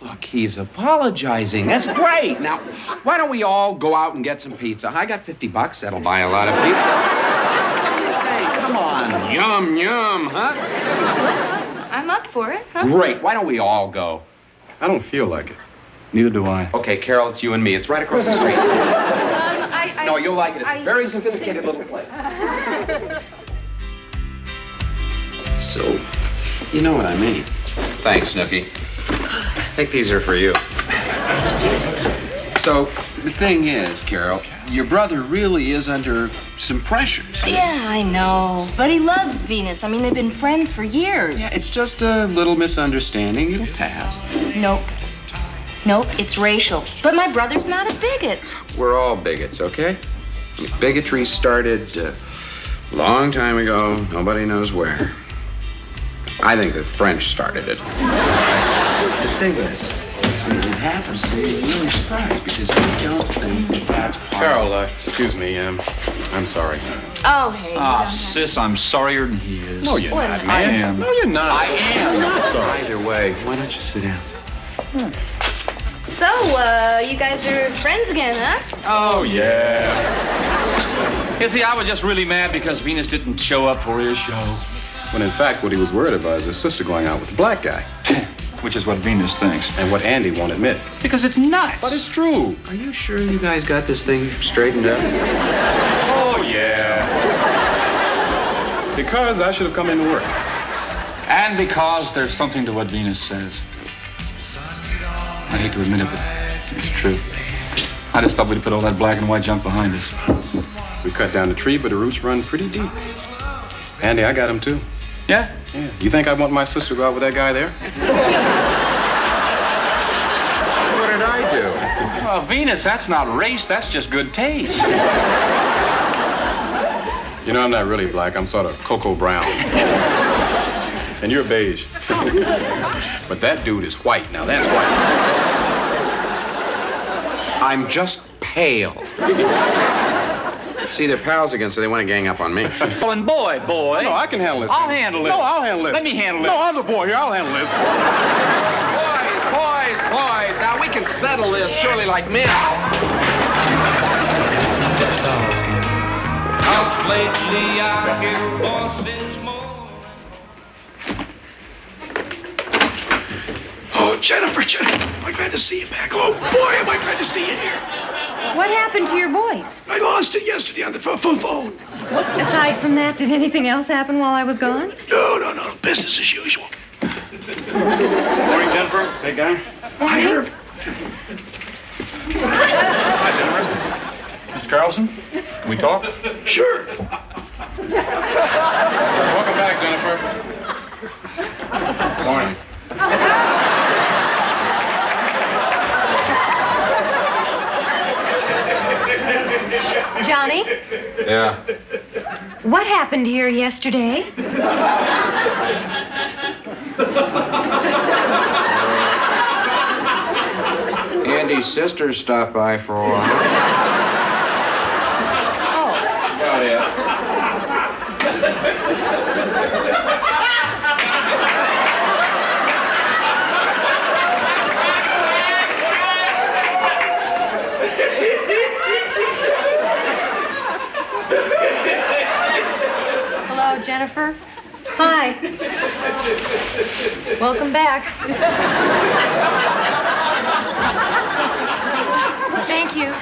Look, he's apologizing. That's great. Now, why don't we all go out and get some pizza? I got $50. That'll buy a lot of pizza. What do you say? Come on. Yum, yum, huh? I'm up for it, huh? Great. Why don't we all go? I don't feel like it. Neither do I. Okay, Carol, it's you and me. It's right across the street. No, you'll like it. It's a very sophisticated little place. So, you know what I mean. Thanks, Snooky. I think these are for you. So, the thing is, Carol, your brother really is under some pressures. Yeah, I know. But he loves Venus. I mean, they've been friends for years. Yeah, it's just a little misunderstanding. It'll pass. Nope. Nope, it's racial. But my brother's not a bigot. We're all bigots, okay? I mean, bigotry started a long time ago. Nobody knows where. I think the French started it. The thing is, when it happens to me, you're really surprised because I don't think that's part. Carol, excuse me. I'm sorry. Oh, hey. Sis, I'm sorrier than he is. No, you're not, man. I am. No, you're not. I am. You're not sorry. Either way, why don't you sit down? So, you guys are friends again, huh? Oh, yeah. You see, I was just really mad because Venus didn't show up for his show. When in fact, what he was worried about is his sister going out with the black guy. Which is what Venus thinks. And what Andy won't admit. Because it's nuts. But it's true. Are you sure you guys got this thing straightened out? Oh, yeah. Because I should have come into work. And because there's something to what Venus says. I hate to admit it, but it's true. I just thought we'd put all that black and white junk behind us. We cut down the tree, but the roots run pretty deep. Andy, I got him too. Yeah? Yeah. You think I want my sister to go out with that guy there? What did I do? Well, Venus, that's not race, that's just good taste. You know, I'm not really black. I'm sort of cocoa brown. And you're beige. But that dude is white. Now, that's white. I'm just pale. See, they're pals again, so they want to gang up on me. Oh, and boy. No, I can handle this. I'll handle it. No, I'll handle it. Let me handle it. No, I'm the boy here. I'll handle this. Boys, now we can settle this surely like men. Lately I hear voices more. Oh, Jennifer, I'm glad to see you back. Oh, boy, am I glad to see you here. What happened to your voice? I lost it yesterday on the phone. Aside from that, did anything else happen while I was gone? No. Business as usual. Morning, Jennifer. Big guy. Hi, Herb. Hi, Jennifer. Mr. Carlson, can we talk? Sure. Welcome back, Jennifer. Morning. Johnny, Yeah. what happened here yesterday? Andy's sister stopped by for a while. About it. Hello, Jennifer. Hi. Welcome back. Thank you.